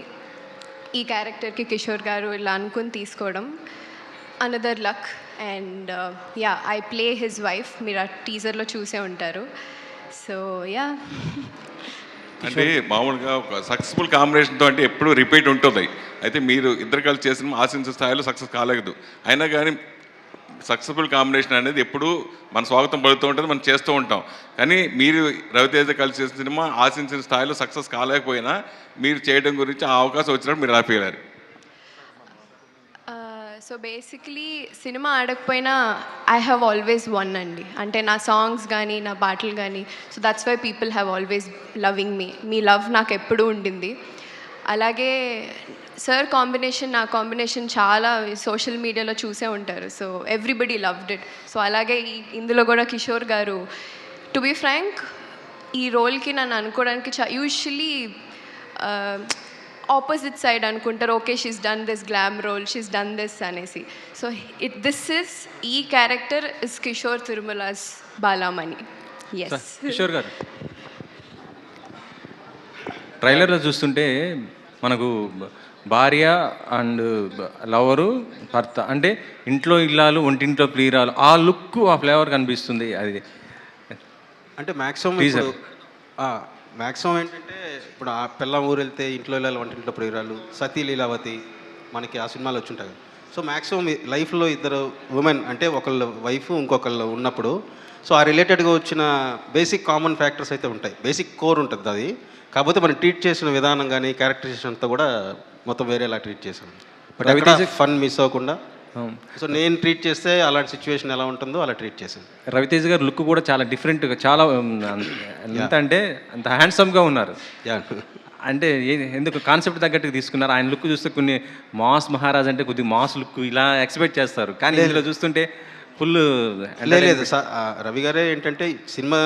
ఈ క్యారెక్టర్కి కిషోర్ గారు ఇలా అనుకుని తీసుకోవడం another luck. And yeah, I play his wife. మీరు ఆ టీజర్లో చూసే ఉంటారు. సో యా, అంటే మామూలుగా ఒక సక్సెస్ఫుల్ కాంబినేషన్తో అంటే ఎప్పుడు రిపీట్ ఉంటుంది. అయితే మీరు ఇద్దరు కలిసి చేసిన ఆశించిన స్థాయిలో సక్సెస్ కాలేదు. అయినా కానీ సక్సెస్ఫుల్ కాంబినేషన్ అనేది ఎప్పుడు మన స్వాగతం పడుతూ ఉంటుంది, మనం చేస్తూ ఉంటాం. కానీ మీరు రవితేజ కలిసి చేసిన సినిమా ఆశించిన స్థాయిలో సక్సెస్ కాలేకపోయినా మీరు చేయడం గురించి ఆ అవకాశం వచ్చినప్పుడు మీరు హ్యాపీ అయ్యారు. సో బేసిక్లీ సినిమా ఆడకపోయినా ఐ హ్యావ్ ఆల్వేస్ వన్ అండి. అంటే నా సాంగ్స్ కానీ నా పాటలు కానీ. So that's why people have always loving me. మీ లవ్ నాకు ఎప్పుడూ ఉండింది. అలాగే సార్ కాంబినేషన్, నా కాంబినేషన్ చాలా సోషల్ మీడియాలో చూసే ఉంటారు. So everybody loved it. So అలాగే ఇందులో కూడా కిషోర్ గారు, టు బీ ఫ్రాంక్, ఈ రోల్కి నన్ను అనుకోవడానికి యూజువలీ ఆపోజిట్ సైడ్ అనుకుంటారు. Okay, she's done this glam role, she's done this అనేసి. సో ఈ character is Kishore Tirumala's Balamani. Yes Kishore garu, ట్రైలర్లో చూస్తుంటే మనకు భార్య అండ్ లవరు, భర్త అంటే ఇంట్లో ఇల్లాలు ఒంటింట్లో ప్రియురాలు, ఆ లుక్ ఆ ఫ్లేవర్ కనిపిస్తుంది. అది అంటే మ్యాక్సిమం ఏంటంటే ఇప్పుడు ఆ పిల్లం ఊరు వెళ్తే ఇంట్లో ఇల్లాలు వంటింట్లో ప్రియురాలు, సతీ లీలావతి మనకి ఆ సినిమాలు వచ్చి ఉంటాయి. సో మ్యాక్సిమం లైఫ్లో ఇద్దరు ఉమెన్ అంటే ఒకళ్ళు వైఫ్ ఇంకొకళ్ళు ఉన్నప్పుడు సో ఆ రిలేటెడ్గా వచ్చిన బేసిక్ కామన్ ఫ్యాక్టర్స్ అయితే ఉంటాయి, బేసిక్ కోర్ ఉంటుంది అది. కాకపోతే మనం ట్రీట్ చేసిన విధానం కానీ క్యారెక్టరైజేషన్ అంతా కూడా మొత్తం వేరేలా ట్రీట్ చేసాం. బట్ రవితేజ ఫన్ మిస్ అవ్వకుండా సో నేను ట్రీట్ చేస్తే అలాంటి సిచ్యువేషన్ ఎలా ఉంటుందో అలా ట్రీట్ చేశాను. రవితేజ గారు లుక్ కూడా చాలా డిఫరెంట్గా, చాలా ఎంత అంటే అంత హ్యాండ్సమ్గా ఉన్నారు. అంటే ఎందుకు కాన్సెప్ట్ తగ్గట్టుగా తీసుకున్నారు. ఆయన లుక్ చూస్తే కొన్ని మాస్ మహారాజ్ అంటే కొద్దిగా మాస్ లుక్ ఇలా ఎక్స్పెక్ట్ చేస్తారు, కానీ ఇందులో చూస్తుంటే ఫుల్ లేదు. రవి గారే ఏంటంటే సినిమా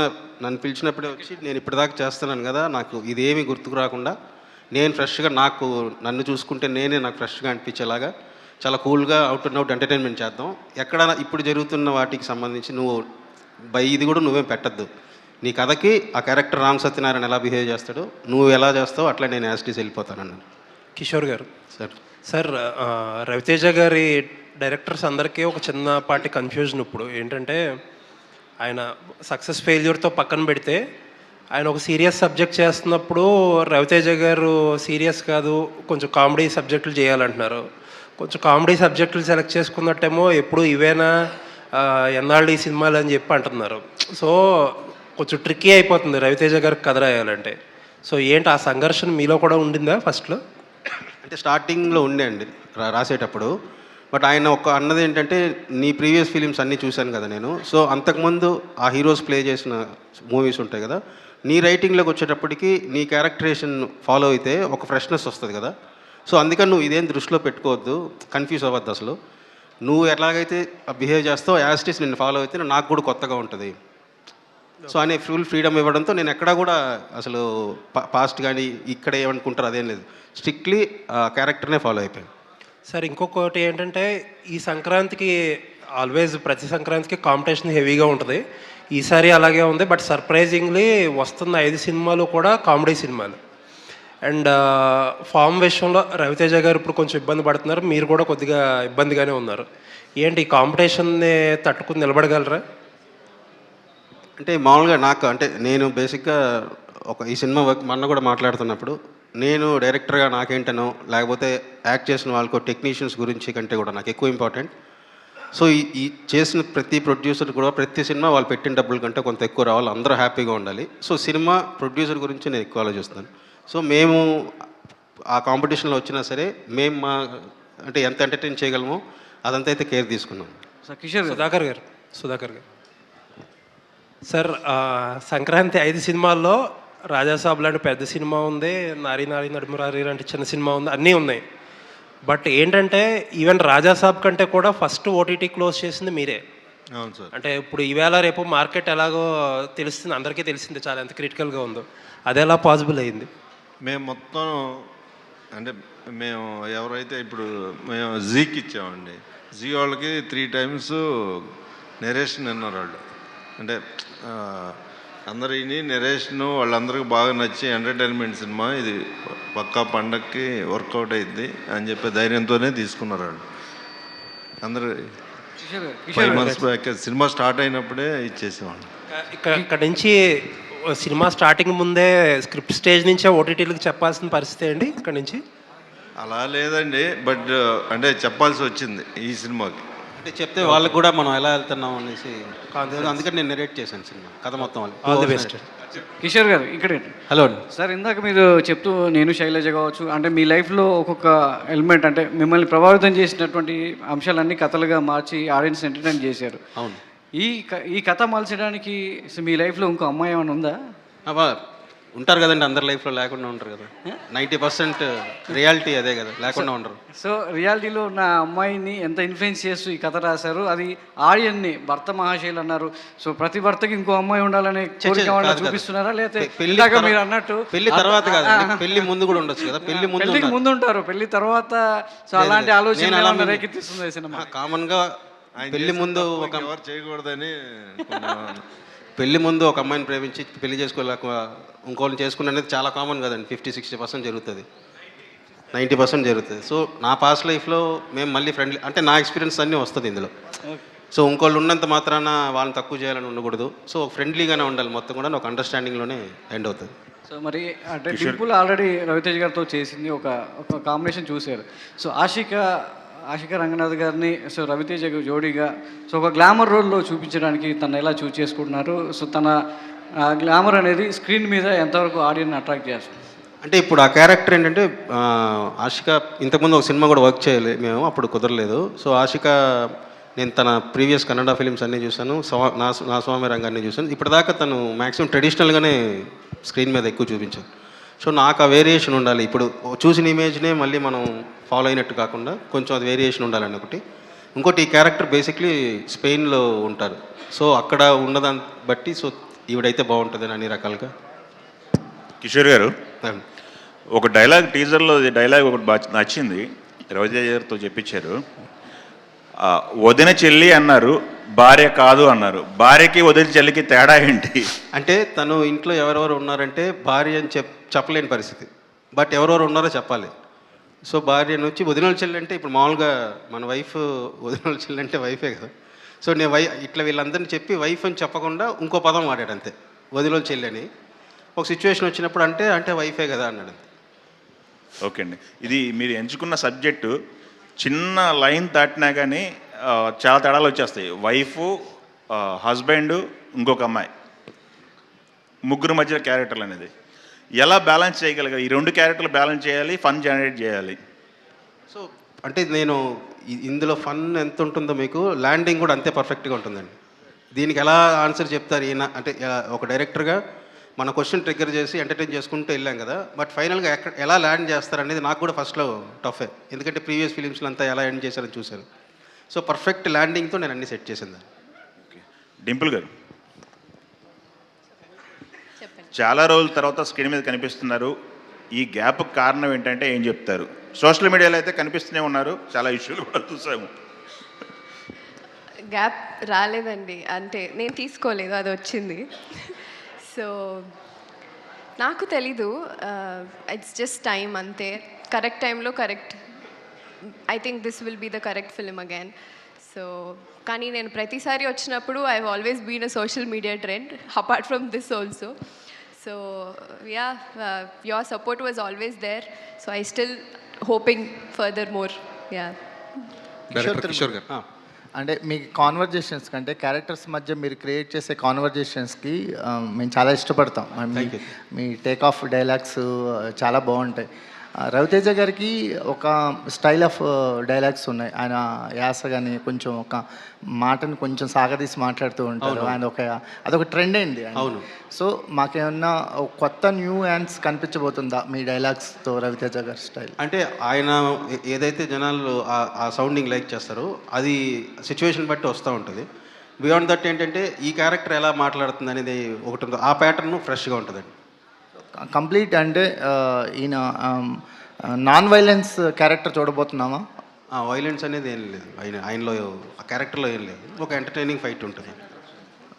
నన్ను పిలిచినప్పుడే వచ్చి నేను ఇప్పటిదాకా చేస్తున్నాను కదా, నాకు ఇదేమీ గుర్తుకు రాకుండా నేను ఫ్రెష్గా నన్ను చూసుకుంటే నాకు ఫ్రెష్గా అనిపించేలాగా చాలా కూల్గా అవుట్ అండ్ అవుట్ ఎంటర్టైన్మెంట్ చేద్దాం. ఎక్కడ ఇప్పుడు జరుగుతున్న వాటికి సంబంధించి ఇది కూడా నువ్వేం పెట్టద్దు, నీ కథకి ఆ క్యారెక్టర్ రామ్ సత్యనారాయణ ఎలా బిహేవ్ చేస్తాడో నువ్వు ఎలా చేస్తావు అట్లా నేను యాస్టీస్ వెళ్ళిపోతానన్నాను. కిషోర్ గారు సార్ రవితేజ గారి డైరెక్టర్స్ అందరికీ ఒక చిన్నపాటి కన్ఫ్యూజన్ ఇప్పుడు ఏంటంటే, ఆయన సక్సెస్ ఫెయిల్యూర్తో పక్కన పెడితే ఆయన ఒక సీరియస్ సబ్జెక్ట్ చేస్తున్నప్పుడు రవితేజ గారు సీరియస్ కాదు కొంచెం కామెడీ సబ్జెక్టులు చేయాలంటున్నారు. కొంచెం కామెడీ సబ్జెక్టులు సెలెక్ట్ చేసుకున్నట్టేమో ఎప్పుడు ఇవేనా ఎన్నాళ్ళు ఈ సినిమాలు అని చెప్పి అంటున్నారు. సో కొంచెం ట్రిక్కీ అయిపోతుంది రవితేజ గారికి కథ రాయాలంటే. సో ఏంటి ఆ సంఘర్షణ మీలో కూడా ఉండిందా ఫస్ట్లో? అంటే స్టార్టింగ్లో ఉండే అండి రాసేటప్పుడు. బట్ ఆయన అన్నది ఏంటంటే, నీ ప్రీవియస్ ఫిలిమ్స్ అన్నీ చూశాను కదా నేను, సో అంతకుముందు ఆ హీరోస్ ప్లే చేసిన మూవీస్ ఉంటాయి కదా, నీ రైటింగ్లోకి వచ్చేటప్పటికి నీ క్యారెక్టరేషన్ ఫాలో అయితే ఒక ఫ్రెష్నెస్ వస్తుంది కదా. సో అందుకని నువ్వు ఇదేం దృష్టిలో పెట్టుకోవద్దు, కన్ఫ్యూజ్ అవ్వద్దు. అసలు నువ్వు ఎలాగైతే బిహేవ్ చేస్తావు యాస్టీస్ నిన్ను ఫాలో అయితే నాకు కూడా కొత్తగా ఉంటుంది. సో అనే ఫుల్ ఫ్రీడమ్ ఇవ్వడంతో నేను ఎక్కడా కూడా అసలు పాస్ట్ కానీ ఇక్కడ ఏమనుకుంటారు అదేం లేదు, స్ట్రిక్ట్లీ క్యారెక్టర్నే ఫాలో అయిపోయాను. సార్ ఇంకొకటి ఏంటంటే, ఈ సంక్రాంతికి ఆల్వేస్ ప్రతి సంక్రాంతికి కాంపిటీషన్ హెవీగా ఉంటుంది. ఈసారి అలాగే ఉంది. బట్ సర్ప్రైజింగ్లీ వస్తున్న 5 సినిమాలు కూడా కామెడీ సినిమాలు. అండ్ ఫామ్ విషయంలో రవితేజ గారు ఇప్పుడు కొంచెం ఇబ్బంది పడుతున్నారు, మీరు కూడా కొద్దిగా ఇబ్బందిగానే ఉన్నారు. ఏంటి ఈ కాంపిటీషన్ని తట్టుకుని నిలబడగలరా? అంటే మామూలుగా నేను బేసిక్గా ఈ సినిమా వర్క్ మొన్న కూడా మాట్లాడుతున్నప్పుడు నేను డైరెక్టర్గా నాకేంటనో లేకపోతే యాక్ట్ చేసిన వాళ్ళకు టెక్నీషియన్స్ గురించి కంటే కూడా నాకు ఎక్కువ ఇంపార్టెంట్. సో ఈ చేసిన ప్రతి ప్రొడ్యూసర్ కూడా ప్రతి సినిమా వాళ్ళు పెట్టిన డబ్బుల కంటే కొంత ఎక్కువ రావాలి, అందరూ హ్యాపీగా ఉండాలి. సో సినిమా ప్రొడ్యూసర్ గురించి నేను ఎక్కువ ఆలోచిస్తాను. సో మేము ఆ కాంపిటీషన్లో వచ్చినా సరే మేము అంటే ఎంత ఎంటర్టైన్ చేయగలమో అదంతా అయితే కేర్ తీసుకున్నాం. సుధాకర్ గారు సార్ సంక్రాంతి 5 సినిమాల్లో రాజాసాబ్ లాంటి పెద్ద సినిమా ఉంది, నారీ నారీ నడుమురారి లాంటి చిన్న సినిమా ఉంది, అన్నీ ఉన్నాయి. బట్ ఏంటంటే ఈవెన్ రాజాసాబ్ కంటే కూడా ఫస్ట్ ఓటీటీ క్లోజ్ చేసింది మీరే. అవును సార్. అంటే ఇప్పుడు ఈవేళ రేపు మార్కెట్ ఎలాగో తెలుస్తుంది, అందరికీ తెలిసింది చాలా ఎంత క్రిటికల్గా ఉందో. అది ఎలా పాసిబుల్ అయ్యింది? మేము మొత్తం అంటే ఎవరైతే ఇప్పుడు మేము జీకి ఇచ్చామండి, జీ వాళ్ళకి 3 times నెరేషన్ విన్నారు వాళ్ళు. అంటే అందరూ ఇని నెరేషను వాళ్ళందరికీ బాగా నచ్చి ఎంటర్టైన్మెంట్ సినిమా ఇది పక్కా పండక్కి వర్కౌట్ అయింది అని చెప్పి ధైర్యంతోనే తీసుకున్నారు వాళ్ళు అందరూ. 5 months బ్యాక్ సినిమా స్టార్ట్ అయినప్పుడే ఇచ్చేసేవాళ్ళు. ఇక్కడ నుంచి సినిమా స్టార్టింగ్ ముందే స్క్రిప్ట్ స్టేజ్ నుంచే ఓటీటీలకు చెప్పాల్సిన పరిస్థితి అండి ఇక్కడ నుంచి? అలా లేదండి, బట్ అంటే చెప్పాల్సి వచ్చింది ఈ సినిమాకి. అంటే చెప్తే వాళ్ళకి కూడా మనం ఎలా వెళ్తున్నాం అనేసి, అందుకని నేను నెరేట్ చేశాను సినిమా కథ మొత్తం. All the best. Kishore garu ఇక్కడ హలో సార్, ఇందాక మీరు చెప్తూ నేను శైలజ కావచ్చు అంటే మీ లైఫ్లో ఒక్కొక్క ఎలిమెంట్ అంటే మిమ్మల్ని ప్రభావితం చేసినటువంటి అంశాలన్నీ కథలుగా మార్చి ఆడియన్స్ ఎంటర్టైన్ చేశారు. అవును. ఈ కథ మలచడానికి మీ లైఫ్లో ఇంకో అమ్మాయి ఏమైనా ఉందా? ఉంటారు కదండి, అందరి లైఫ్లో లేకుండా ఉంటారు కదా. 90% రియాలిటీ అదే కదా, లేకుండా ఉండరు. సో రియాలిటీలో ఉన్న అమ్మాయిని ఎంత ఇన్ఫ్లుయెన్స్ చేస్తూ ఈ కథ రాశారు, అది ఆడియన్ని భర్త మహాశైలు అన్నారు. సో ప్రతి భర్తకి ఇంకో అమ్మాయి ఉండాలనే కోరిక చూపిస్తున్నారా, లేకపోతే మీరు అన్నట్టు పెళ్లి తర్వాత కాదు, పెళ్లి ముందు కూడా ఉండొచ్చు కదా. పెళ్లికి ముందు ఉంటారు, పెళ్లి తర్వాత సో అలాంటి ఆలోచన రేకెత్తిస్తుంది సినిమా. కామన్ గా పెళ్లి ముందు ఎవరు చేయకూడదని పెళ్లి ముందు ఒక అమ్మాయిని ప్రేమించి పెళ్లి చేసుకోలేక ఇంకోళ్ళని చేసుకుని అనేది చాలా కామన్ కదండి. 50-60% జరుగుతుంది, 90% జరుగుతుంది. సో నా పాస్ట్ లైఫ్లో మేము మళ్ళీ ఫ్రెండ్లీ అంటే నా ఎక్స్పీరియన్స్ అన్నీ వస్తుంది ఇందులో. సో ఇంకోళ్ళు ఉన్నంత మాత్రాన వాళ్ళని తక్కువ చేయాలని ఉండకూడదు. సో ఫ్రెండ్లీగానే ఉండాలి, మొత్తం కూడా ఒక అండర్స్టాండింగ్లోనే ఎండ్ అవుతుంది. సో మరి అంటే డింపుల్ ఆల్రెడీ రవితేజ్ గారితో చేసింది ఒక కాంబినేషన్ చూశారు. సో ఆషిక ఆశిక రంగనాథ్ గారిని సో రవితేజ జోడీగా సో ఒక గ్లామర్ రోల్లో చూపించడానికి తను ఎలా చూస్ చేసుకుంటున్నారు, సో తన గ్లామర్ అనేది స్క్రీన్ మీద ఎంతవరకు ఆడియన్స్ అట్రాక్ట్ చేస్తుంది? అంటే ఇప్పుడు ఆ క్యారెక్టర్ ఏంటంటే ఆశిక ఇంతకుముందు ఒక సినిమా కూడా వర్క్ చేయాలి మేము, అప్పుడు కుదరలేదు. సో ఆశిక నేను తన ప్రీవియస్ కన్నడ ఫిలిమ్స్ అన్నీ చూశాను, నా స్వామి రంగాన్ని చూశాను. ఇప్పటిదాకా తను మ్యాక్సిమం ట్రెడిషనల్గానే స్క్రీన్ మీద ఎక్కువ చూపించాను. సో నాకు ఆ వేరియేషన్ ఉండాలి. ఇప్పుడు చూసిన ఇమేజ్నే మళ్ళీ మనం ఫాలో అయినట్టు కాకుండా కొంచెం అది వేరియేషన్ ఉండాలని ఒకటి. ఇంకోటి ఈ క్యారెక్టర్ బేసిక్లీ స్పెయిన్లో ఉంటారు. సో అక్కడ ఉన్నదాన్ని బట్టి సో ఈవిడైతే బాగుంటుందని అన్ని రకాలుగా. కిషోర్ గారు, ఒక డైలాగ్ టీజర్లో డైలాగ్ ఒకటి బాగా నచ్చింది, రవితేజ గారితో చెప్పించారు. వదిన చెల్లి అన్నారు, భార్య కాదు అన్నారు. భార్యకి వదిన చెల్లికి తేడా ఏంటి? అంటే తను ఇంట్లో ఎవరెవరు ఉన్నారంటే భార్య అని చెప్పలేని పరిస్థితి, బట్ ఎవరెవరు ఉన్నారో చెప్పాలి. సో భార్య నుంచి వదినల చెల్లి అంటే ఇప్పుడు మామూలుగా మన వైఫ్ వదినల చెల్లి అంటే వైఫే కదా. సో నేను ఇట్లా వీళ్ళందరినీ చెప్పి వైఫ్ అని చెప్పకుండా ఇంకో పదం వాడాడు అంతే, వదినల చెల్లి అని. ఒక సిచ్యువేషన్ వచ్చినప్పుడు అంటే వైఫే కదా అన్నాడు. ఓకే అండి, ఇది మీరు ఎంచుకున్న సబ్జెక్టు చిన్న లైన్ దాటినా కానీ చాలా తేడాలు వచ్చేస్తాయి. వైఫ్, హస్బెండ్, ఇంకొక అమ్మాయి, ముగ్గురు మధ్య క్యారెక్టర్లు అనేది ఎలా బ్యాలెన్స్ చేయగలిగారు? ఈ రెండు క్యారెక్టర్లు బ్యాలెన్స్ చేయాలి, ఫన్ జనరేట్ చేయాలి. సో అంటే నేను ఇందులో ఫన్ ఎంత ఉంటుందో మీకు ల్యాండింగ్ కూడా అంతే పర్ఫెక్ట్గా ఉంటుందండి. దీనికి ఎలా ఆన్సర్ చెప్తారు ఈయన అంటే ఒక డైరెక్టర్గా మన క్వశ్చన్ ట్రిగ్గర్ చేసి ఎంటర్టైన్ చేసుకుంటూ వెళ్ళాం కదా, బట్ ఫైనల్గా ఎలా ల్యాండ్ చేస్తారనేది నాకు కూడా ఫస్ట్లో టఫే, ఎందుకంటే ప్రీవియస్ ఫిలిమ్స్లో అంతా ఎలా ఎండ్ చేశారని చూశాను. సో పర్ఫెక్ట్ ల్యాండింగ్తో నేను అన్ని సెట్ చేసింది. డింపుల్ గారు, చాలా రోజుల తర్వాత స్క్రీన్ మీద కనిపిస్తున్నారు. ఈ గ్యాప్ కారణం ఏంటంటే ఏం చెప్తారు? సోషల్ మీడియాలో అయితే కనిపిస్తూనే ఉన్నారు, చాలా ఇష్యూలు కూడా చూసాము. గ్యాప్ రాలేదండి, అంటే నేను తీసుకోలేదు, అది వచ్చింది. సో నాకు తెలీదు, ఇట్స్ జస్ట్ టైం అంతే. కరెక్ట్ టైంలో correct, I think this will be the correct film again. So కానీ నేను ప్రతిసారి వచ్చినప్పుడు I have always been a social media trend apart from this also. So yeah, your support was always there, so I still hoping further more. Yeah. Kishore garu, అంటే మీ conversations కంటే characters మధ్య మీరు create చేసే కాన్వర్జేషన్స్కి మేము చాలా ఇష్టపడతాం. మీ టేక్ ఆఫ్ డైలాగ్స్ చాలా బాగుంటాయి. రవితేజ గారికి ఒక స్టైల్ ఆఫ్ డైలాగ్స్ ఉన్నాయి. ఆయన యాస కానీ కొంచెం ఒక మాటను కొంచెం సాగదీసి మాట్లాడుతూ ఉంటారు. ఆయన అదొక ట్రెండ్ అయింది. అవును. సో మాకేమన్నా కొత్త న్యూ హ్యాండ్స్ కనిపించబోతుందా మీ డైలాగ్స్తో రవితేజ గారి స్టైల్? అంటే ఆయన ఏదైతే జనాలు ఆ సౌండింగ్ లైక్ చేస్తారో అది సిచ్యువేషన్ బట్టి వస్తూ ఉంటుంది. బియాండ్ దట్ ఏంటంటే ఈ క్యారెక్టర్ ఎలా మాట్లాడుతుంది అనేది ఒకటి ఉందో, ఆ ప్యాటర్న్ ఫ్రెష్గా ఉంటుందండి. కంప్లీట్ అంటే ఈయన నాన్ వైలెన్స్ క్యారెక్టర్ చూడబోతున్నామా? వైలెన్స్ అనేది ఏం లేదు ఆయనలో, ఆ క్యారెక్టర్లో ఏం లేదు, ఒక ఎంటర్టైనింగ్ ఫైట్ ఉంటుంది.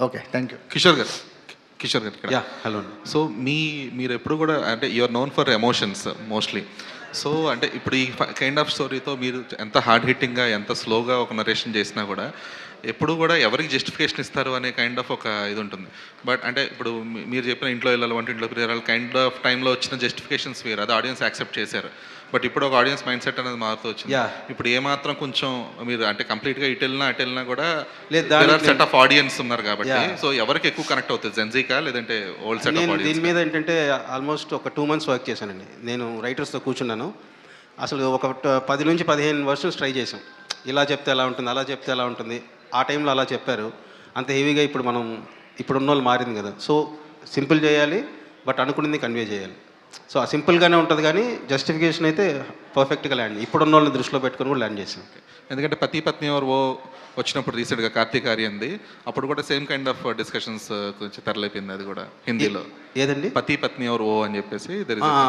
Okay, thank you. Kishore garu, yeah hello. So మీరు ఎప్పుడు కూడా అంటే you are known for emotions mostly. So అంటే ఇప్పుడు ఈ కైండ్ ఆఫ్ స్టోరీతో మీరు ఎంత హార్డ్ హిట్టింగ్గా ఎంత స్లోగా ఒక నరేషన్ చేసినా కూడా ఎప్పుడు కూడా ఎవరికి జస్టిఫికేషన్ ఇస్తారు అనే కైండ్ ఆఫ్ ఒక ఇది ఉంటుంది. బట్ అంటే ఇప్పుడు మీరు చెప్పిన ఇంట్లో వెళ్ళాలి ఇంట్లో వెళ్ళాలి కైండ్ ఆఫ్ టైంలో వచ్చిన జస్టిఫికేషన్స్ వేరు, అది ఆడియన్స్ యాక్సెప్ట్ చేశారు. బట్ ఇప్పుడు ఒక ఆడియన్స్ మైండ్ సెట్ అనేది మారుతూ వచ్చింది. ఇప్పుడు ఏమాత్రం కొంచెం మీరు అంటే కంప్లీట్గా ఇటు వెళ్ళినా కూడా సెట్ ఆఫ్ ఆడియన్స్ ఉన్నారు కాబట్టి సో ఎవరికి ఎక్కువ కనెక్ట్ అవుతుంది, జెన్జీకా లేదంటే ఓల్డ్ సెట్ ఆఫ్ ఆడియన్స్? దీని మీద ఏంటంటే ఆల్మోస్ట్ ఒక 2 months వర్క్ చేశానండి. నేను రైటర్స్తో కూర్చున్నాను, అసలు ఒక 10 నుంచి 15 వర్షన్స్ ట్రై చేసాం. ఇలా చెప్తే ఎలా ఉంటుంది, అలా చెప్తే ఎలా ఉంటుంది, ఆ టైంలో అలా చెప్పారు. అంత హెవీగా ఇప్పుడు ఉన్న వాళ్ళు మారింది కదా. సో సింపుల్ చేయాలి, బట్ అనుకున్నది కన్వే చేయాలి. సో ఆ సింపుల్గానే ఉంటుంది కానీ జస్టిఫికేషన్ అయితే పర్ఫెక్ట్గా ల్యాండ్, ఇప్పుడున్న వాళ్ళని దృష్టిలో పెట్టుకుని కూడా ల్యాండ్ చేసాం. ఎందుకంటే పతి పత్ని ఎవరు వచ్చినప్పుడు రీసెంట్గా కార్తీక్ ఆర్యంది, అప్పుడు కూడా సేమ్ కైండ్ ఆఫ్ డిస్కషన్స్ కొంచెం తెరలేపింది. అది కూడా హిందీలో ఏదండి, పతి పత్ని ఎవరు ఓ అని చెప్పేసి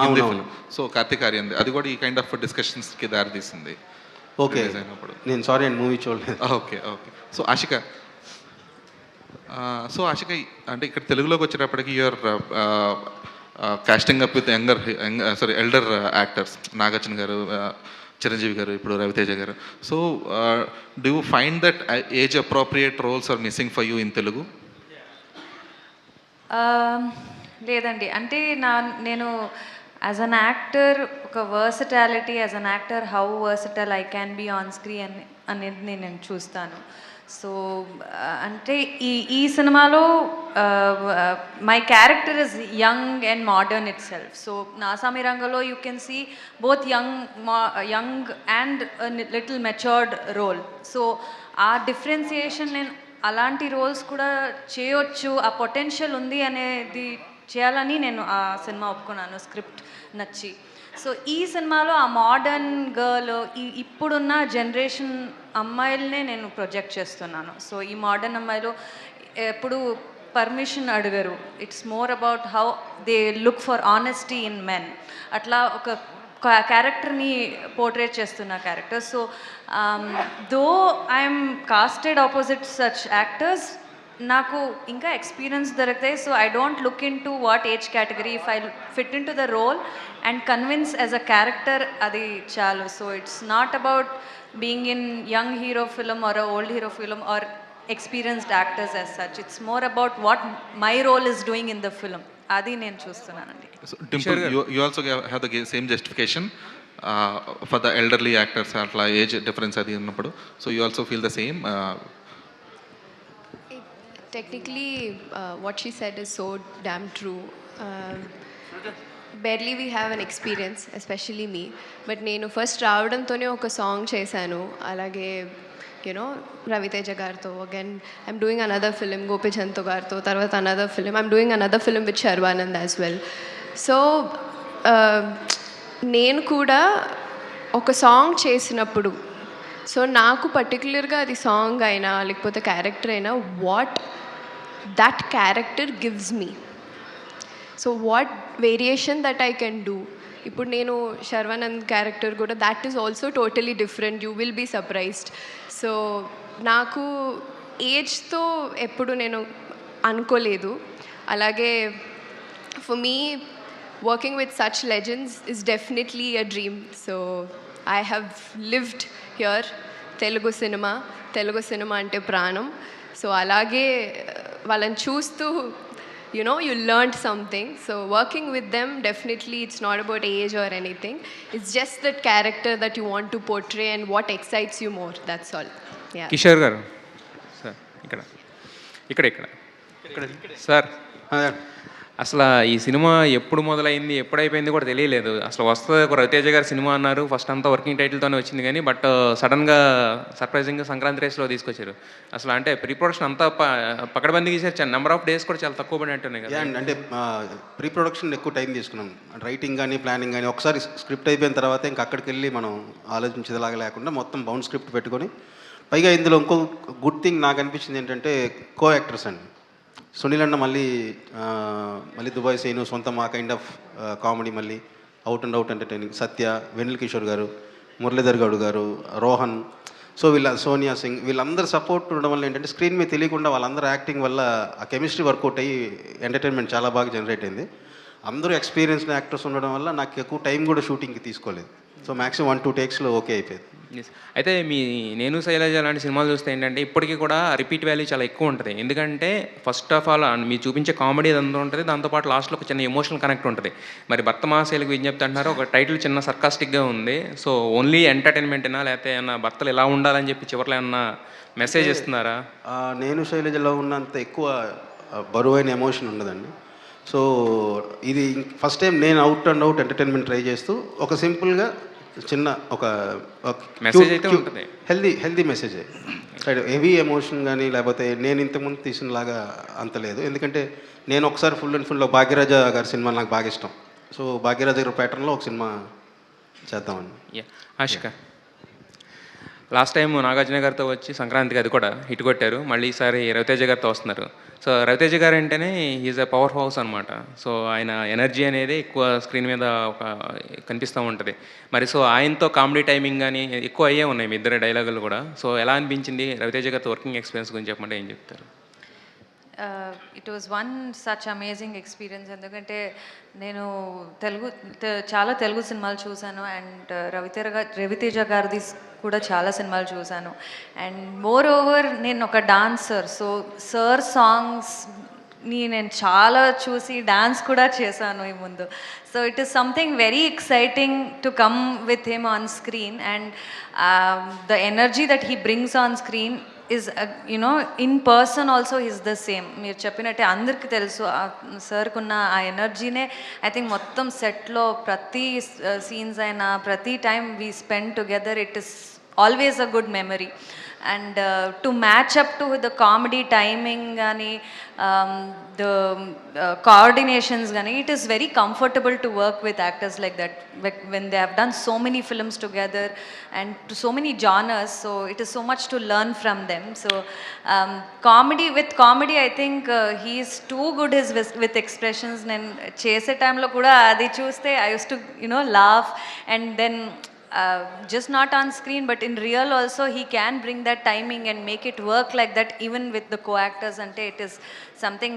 హిందీ ఫిల్మ్. సో కార్తీక్ ఆర్యంది, అది కూడా ఈ కైండ్ ఆఫ్ డిస్కషన్స్కి దారి తీసింది. ఓకే, నేను సారీ అండి మూవీ చూడలేదు. ఓకే. సో ఆశిక అంటే ఇక్కడ తెలుగులోకి వచ్చేటప్పటికి you're casting up with elder actors, Nagarjuna garu, Chiranjeevi garu, ఇప్పుడు Ravi Teja garu. So do you find that age appropriate roles are missing for you in Telugu? లేదండి, అంటే నేను యాజ్ అన్ యాక్టర్ ఒక versatility, as an actor how versatile I can be on screen అనేది నేను చూస్తాను. So అంటే ఈ సినిమాలో my character is young and modern itself. So నాసామి రంగంలో you can see both young and little matured role. So ఆ differentiation నేను అలాంటి రోల్స్ కూడా చేయొచ్చు, ఆ పొటెన్షియల్ ఉంది అనేది చేయాలని నేను ఆ సినిమా ఒప్పుకున్నాను, స్క్రిప్ట్ నచ్చి. సో ఈ సినిమాలో ఆ మోడర్న్ గర్ల్, ఇప్పుడున్న జనరేషన్ అమ్మాయిలనే నేను ప్రొజెక్ట్ చేస్తున్నాను. సో ఈ మోడర్న్ అమ్మాయిలు ఎప్పుడు పర్మిషన్ అడగరు. It's more about how they look for honesty in men. అట్లా ఒక క్యారెక్టర్ని పోర్ట్రేట్ చేస్తున్న character. So though I'm casted opposite such actors, నాకు ఇంకా ఎక్స్పీరియన్స్ దొరుకుతాయి. So I don't look into what age category, if I fit into the role and convince as a character, అది చాలు. So it's not about being in young hero film or old hero film or experienced actors as such. It's more about what my role is doing in the film, అది నేను చూస్తున్నానండి. So, Dimple, you also have the same justification for the elderly actors, atla age difference adi unnappudu. So you also feel the same. Technically, what she said is so damn true. Barely we have an experience, especially me. But నేను first రావడంతోనే ఒక song చేశాను. అలాగే రవితేజ గారితో, again I'm doing another film గోపిచంద్తో గారితో, తర్వాత another film I'm doing another film with Sharwanand as well. So నేను కూడా ఒక సాంగ్ చేసినప్పుడు, సో నాకు పర్టికులర్గా అది సాంగ్ అయినా లేకపోతే క్యారెక్టర్ అయినా what that character gives me, so what variation that I can do. ఇప్పుడు నేను శర్వానంద్ క్యారెక్టర్ కూడా that is also totally different, you will be surprised. So నాకు ఏజ్తో ఎప్పుడు నేను అనుకోలేదు. అలాగే for me working with such legends is definitely a dream. So I have lived here. Telugu cinema ante pranam. So alage valan chustu you learned something. So working with them, definitely it's not about age or anything. It's just that character that you want to portray and what excites you more, that's all. Yeah. Kishore గారు sir, ఇక్కడ sir, అసలు ఈ cinema ఎప్పుడు మొదలైంది ఎప్పుడు అయిపోయింది కూడా తెలియలేదు. అసలు వస్తుంది ఒక రవితేజ గారి సినిమా అన్నారు, ఫస్ట్ అంతా వర్కింగ్ టైటిల్తోనే వచ్చింది కానీ బట్ సడన్గా సర్ప్రైజింగ్గా సంక్రాంతి రేస్లో తీసుకొచ్చారు. అసలు అంటే ప్రీ ప్రొడక్షన్ అంతా పకడ్బందీ చేశారు, నెంబర్ ఆఫ్ డేస్ కూడా చాలా తక్కువ పడినట్టున్నాయి కదా. అంటే ప్రీ ప్రొడక్షన్ ఎక్కువ టైం తీసుకున్నాం, రైటింగ్ కానీ ప్లానింగ్ కానీ. ఒకసారి స్క్రిప్ట్ అయిపోయిన తర్వాత ఇంకా అక్కడికి వెళ్ళి మనం ఆలోచించేలాగా లేకుండా మొత్తం బౌండ్ స్క్రిప్ట్ పెట్టుకొని, పైగా ఇందులో ఇంకో గుడ్ థింగ్ నాకు అనిపించింది ఏంటంటే కో యాక్టర్స్ అండి. సునీల్ అన్న మళ్ళీ దుబాయ్ సీను సొంతం ఆ కైండ్ ఆఫ్ కామెడీ, మళ్ళీ అవుట్ అండ్ అవుట్ ఎంటర్టైనింగ్. సత్య, వెన్నెల కిషోర్ గారు, మురళీధర్ గౌడ్ గారు, రోహన్, సో సోనియా సింగ్, వీళ్ళందరూ సపోర్ట్ ఉండడం వల్ల ఏంటంటే స్క్రీన్ మీద తెలియకుండా వాళ్ళందరూ యాక్టింగ్ వల్ల ఆ కెమిస్ట్రీ వర్కౌట్ అయ్యి ఎంటర్టైన్మెంట్ చాలా బాగా జనరేట్ అయింది. అందరూ ఎక్స్పీరియన్స్డ్ యాక్టర్స్ ఉండడం వల్ల నాకు ఎక్కువ టైం కూడా షూటింగ్కి తీసుకోలేదు. సో మ్యాక్సిమం 1-2 టేక్స్లో ఓకే అయిపోయింది. అయితే మీ నేను శైలజ లాంటి సినిమాలు చూస్తే ఏంటంటే ఇప్పటికీ కూడా రిపీట్ వాల్యూ చాలా ఎక్కువ ఉంటుంది. ఎందుకంటే ఫస్ట్ ఆఫ్ ఆల్ మీరు చూపించే కామెడీ అదంతా ఉంటుంది, దాంతోపాటు లాస్ట్లో ఒక చిన్న ఎమోషనల్ కనెక్ట్ ఉంటుంది. మరి భర్త మహాశైలకు విజ్ఞప్తి అంటున్నారు, ఒక టైటిల్ చిన్న సర్కాస్టిక్గా ఉంది. సో ఓన్లీ ఎంటర్టైన్మెంటేనా, లేకపోతే ఏమన్నా భర్తలు ఎలా ఉండాలని చెప్పి చివరిలో ఏమన్నా మెసేజ్ ఇస్తున్నారా? నేను శైలజలో ఉన్నంత ఎక్కువ బరువైన ఎమోషన్ ఉండదండి. సో ఇది ఫస్ట్ టైం నేను out and out entertainment try చేస్తూ ఒక సింపుల్గా చిన్న ఒక మెసేజ్ అయితే ఉంటుంది, హెల్దీ మెసేజ్. హెవీ ఎమోషన్ కానీ లేకపోతే నేను ఇంతకుముందు తీసినలాగా అంత లేదు. ఎందుకంటే నేను ఒకసారి ఫుల్ అండ్ ఫుల్ భాగ్యరాజ గారి సినిమా నాకు బాగా ఇష్టం. సో భాగ్యరాజ గారి ప్యాటర్న్లో ఒక సినిమా చేద్దామండి. ఆశిక, లాస్ట్ టైం నాగార్జున గారితో వచ్చి సంక్రాంతికి అది కూడా హిట్ కొట్టారు, మళ్ళీ ఈసారి రవితేజ గారితో వస్తున్నారు. సో రవితేజ గారు అంటేనే ఈజ్ ఎ పవర్ హౌస్ అనమాట. సో ఆయన ఎనర్జీ అనేది ఎక్కువ స్క్రీన్ మీద ఒక కనిపిస్తూ ఉంటుంది. మరి సో ఆయనతో కామెడీ టైమింగ్ కానీ ఎక్కువ అయ్యే ఉన్నాయి మీ ఇద్దరు డైలాగులు కూడా. సో ఎలా అనిపించింది రవితేజ గారితో వర్కింగ్ ఎక్స్పీరియన్స్ గురించి చెప్పమంటే ఏం చెప్తారు? It was one such amazing experience. ఎందుకంటే నేను చాలా తెలుగు సినిమాలు చూశాను అండ్ రవితేజ గారిది కూడా చాలా సినిమాలు చూశాను. అండ్ మోర్ ఓవర్ నేను ఒక డాన్సర్. సో సార్ సాంగ్స్ నేను చాలా చూసి డాన్స్ కూడా చేశాను ఈ ముందు. So it is something very exciting to come with him on screen, and the energy that he brings on screen is you know in person also is the same. మీరు చెప్పినట్టే అందరికీ తెలుసు సార్కున్న ఆ ఎనర్జీనే ఐ థింక్ మొత్తం సెట్లో ప్రతి సీన్స్ అయినా ప్రతి time we spend together it is always a good memory. And to match up to the comedy timing gani, the coordinations gani, it is very comfortable to work with actors like that when they have done so many films together and to so many genres, so it is so much to learn from them. So comedy I think he is too good with expressions. Nen chese time lo kuda adi chuste I used to laugh, and then just not on screen but in real also he can bring that timing and make it work like that even with the co-actors, ante it is something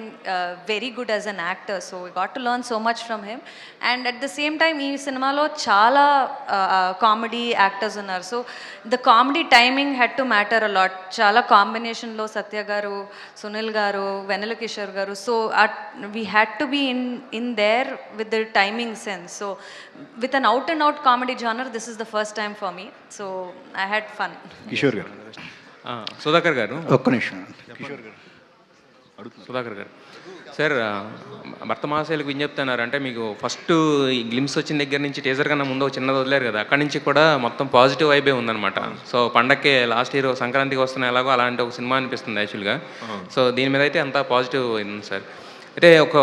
very good as an actor. So we got to learn so much from him, and at the same time ee cinema lo chaala comedy actors unnaru, so the comedy timing had to matter a lot. Chaala combination lo Satya garu, Sunil garu, Venala Kishore garu, so we had to be in there with the timing sense. So with an out and out comedy genre, this is the first time for me, so I had fun. Kishore గారు, సుధాకర్ గారు ఒక్క నిమిషం. కిషోర్ గారు, సుధాకర్ గారు sir, భర్త మహాశైలకు విజ్ఞప్తి అన్నారు అంటే మీకు ఫస్ట్ ఈ గ్లిమ్స్ వచ్చిన దగ్గర నుంచి టీజర్ కన్నా ముందు ఒక చిన్నది వదిలేరు కదా, అక్కడి నుంచి కూడా మొత్తం పాజిటివ్ వైబే ఉందన్నమాట. సో పండక్కి లాస్ట్ ఇయర్ సంక్రాంతికి వస్తున్న ఎలాగో అలాంటి ఒక సినిమా అనిపిస్తుంది యాక్చువల్గా. సో దీని మీద అయితే అంతా పాజిటివ్ ఉంది సార్. అయితే ఒక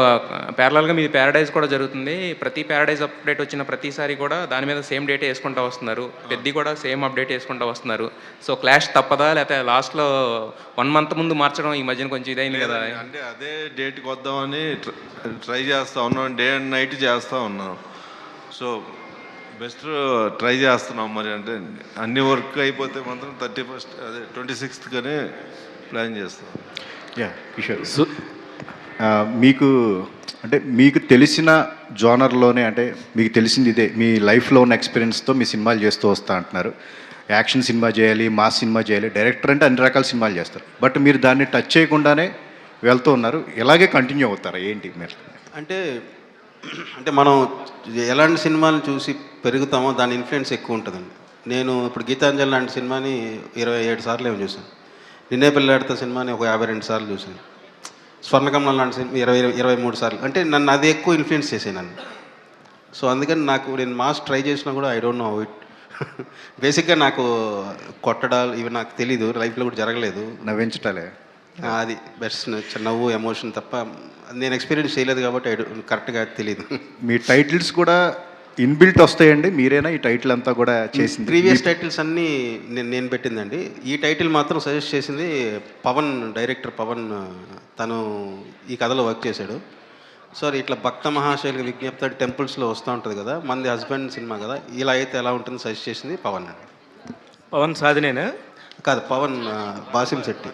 ప్యారలల్గా మీది ప్యారడైజ్ కూడా జరుగుతుంది. ప్రతి ప్యారడైజ్ అప్డేట్ వచ్చిన ప్రతిసారి కూడా దాని మీద సేమ్ డేటే వేసుకుంటూ వస్తున్నారు, పెద్ద కూడా సేమ్ అప్డేట్ వేసుకుంటూ వస్తున్నారు. సో క్లాష్ తప్పదా, లేకపోతే లాస్ట్లో 1 month ముందు మార్చడం ఈ మధ్యన కొంచెం ఇదైంది కదా? అంటే అదే డేట్కి వద్దామని ట్రై చేస్తూ ఉన్నాం, డే అండ్ నైట్ చేస్తూ ఉన్నాం. సో బెస్ట్ ట్రై చేస్తున్నాం. మరి అంటే అన్ని వర్క్ అయిపోతే మాత్రం 31st అదే 26th కానీ ప్లాన్ చేస్తాం. యా కిషోర్, మీకు అంటే మీకు తెలిసిన జోనర్లోనే, అంటే మీకు తెలిసింది ఇదే, మీ లైఫ్లో ఉన్న ఎక్స్పీరియన్స్తో మీ సినిమాలు చేస్తూ వస్తా అంటున్నారు. యాక్షన్ సినిమా చేయాలి, మాస్ సినిమా చేయాలి, డైరెక్టర్ అంటే అన్ని రకాల సినిమాలు చేస్తారు, బట్ మీరు దాన్ని టచ్ చేయకుండానే వెళ్తూ ఉన్నారు. ఇలాగే కంటిన్యూ అవుతారా ఏంటి మీరు? అంటే మనం ఎలాంటి సినిమాలను చూసి పెరుగుతామో దాని ఇన్ఫ్లుయెన్స్ ఎక్కువ ఉంటుందండి. నేను ఇప్పుడు గీతాంజలి లాంటి సినిమాని 27 సార్లు ఏమో చూసాను. నిన్నే పెళ్ళాడితే సినిమాని ఒక 52 సార్లు చూసాను. స్వర్ణకమలం లాంటి సినిమా 23 సార్లు. అంటే నన్ను అది ఎక్కువ ఇన్ఫ్లుయెన్స్ చేసాను నన్ను. సో అందుకని నాకు నేను మాస్ ట్రై చేసినా కూడా ఐ డోంట్ నో ఇట్. బేసిక్గా నాకు కొట్టడాలు ఇవి నాకు తెలీదు, లైఫ్లో కూడా జరగలేదు. నవ్వించటాలే అది బెస్ట్, నవ్వు ఎమోషన్ తప్ప నేను ఎక్స్పీరియన్స్ చేయలేదు కాబట్టి కరెక్ట్గా తెలియదు. మీ టైటిల్స్ కూడా ఇన్బిల్ట్ వస్తాయండి, మీరేనా ఈ టైటిల్ అంతా కూడా చేసింది? ప్రీవియస్ టైటిల్స్ అన్నీ నేను పెట్టిందండి. ఈ టైటిల్ మాత్రం సజెస్ట్ చేసింది పవన్, డైరెక్టర్ పవన్. తను ఈ కథలో వర్క్ చేశాడు. సో ఇట్లా భక్త మహాశైలికి విజ్ఞప్తి టెంపుల్స్లో వస్తూ ఉంటుంది కదా, మంది హస్బెండ్ సినిమా కదా, ఇలా అయితే ఎలా ఉంటుంది సజెస్ట్ చేసింది పవన్ అండి. పవన్ సాధినేనా? కాదు, పవన్ బాసిం శెట్టి,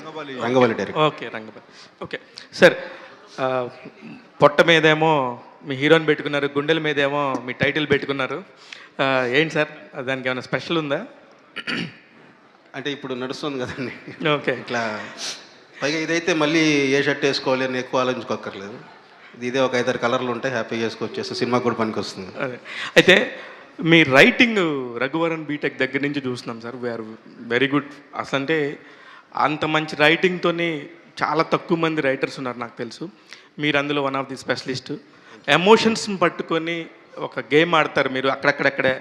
రంగవల్లి డైరెక్టర్. ఓకే, రంగవల్లి. ఓకే సార్, పొట్ట మీదేమో మీ హీరోని పెట్టుకున్నారు, గుండెల మీదేమో మీ టైటిల్ పెట్టుకున్నారు. ఏంటి సార్ దానికి ఏమైనా స్పెషల్ ఉందా? అంటే ఇప్పుడు నడుస్తుంది కదండి. ఓకే, ఇట్లా పైగా ఇదైతే మళ్ళీ ఏ షర్ట్ వేసుకోవాలి అని ఎక్కువ ఆలోచించుకోక్కర్లేదు. ఇదే ఒక 5-6 కలర్లు ఉంటాయి, హ్యాపీగా వేసుకొచ్చేస్తే సినిమా కూడా పనికి వస్తుంది. అదే అయితే మీ రైటింగ్ రఘువరన్ బీటెక్ దగ్గర నుంచి చూస్తున్నాం సార్, వీఆర్ వెరీ గుడ్. అసలు అంటే అంత మంచి రైటింగ్తోని చాలా తక్కువ మంది రైటర్స్ ఉన్నారు నాకు తెలుసు. మీరు అందులో వన్ ఆఫ్ ది స్పెషలిస్ట్. ఎమోషన్స్ని పట్టుకొని ఒక గేమ్ ఆడతారు మీరు అక్కడక్కడక్కడే,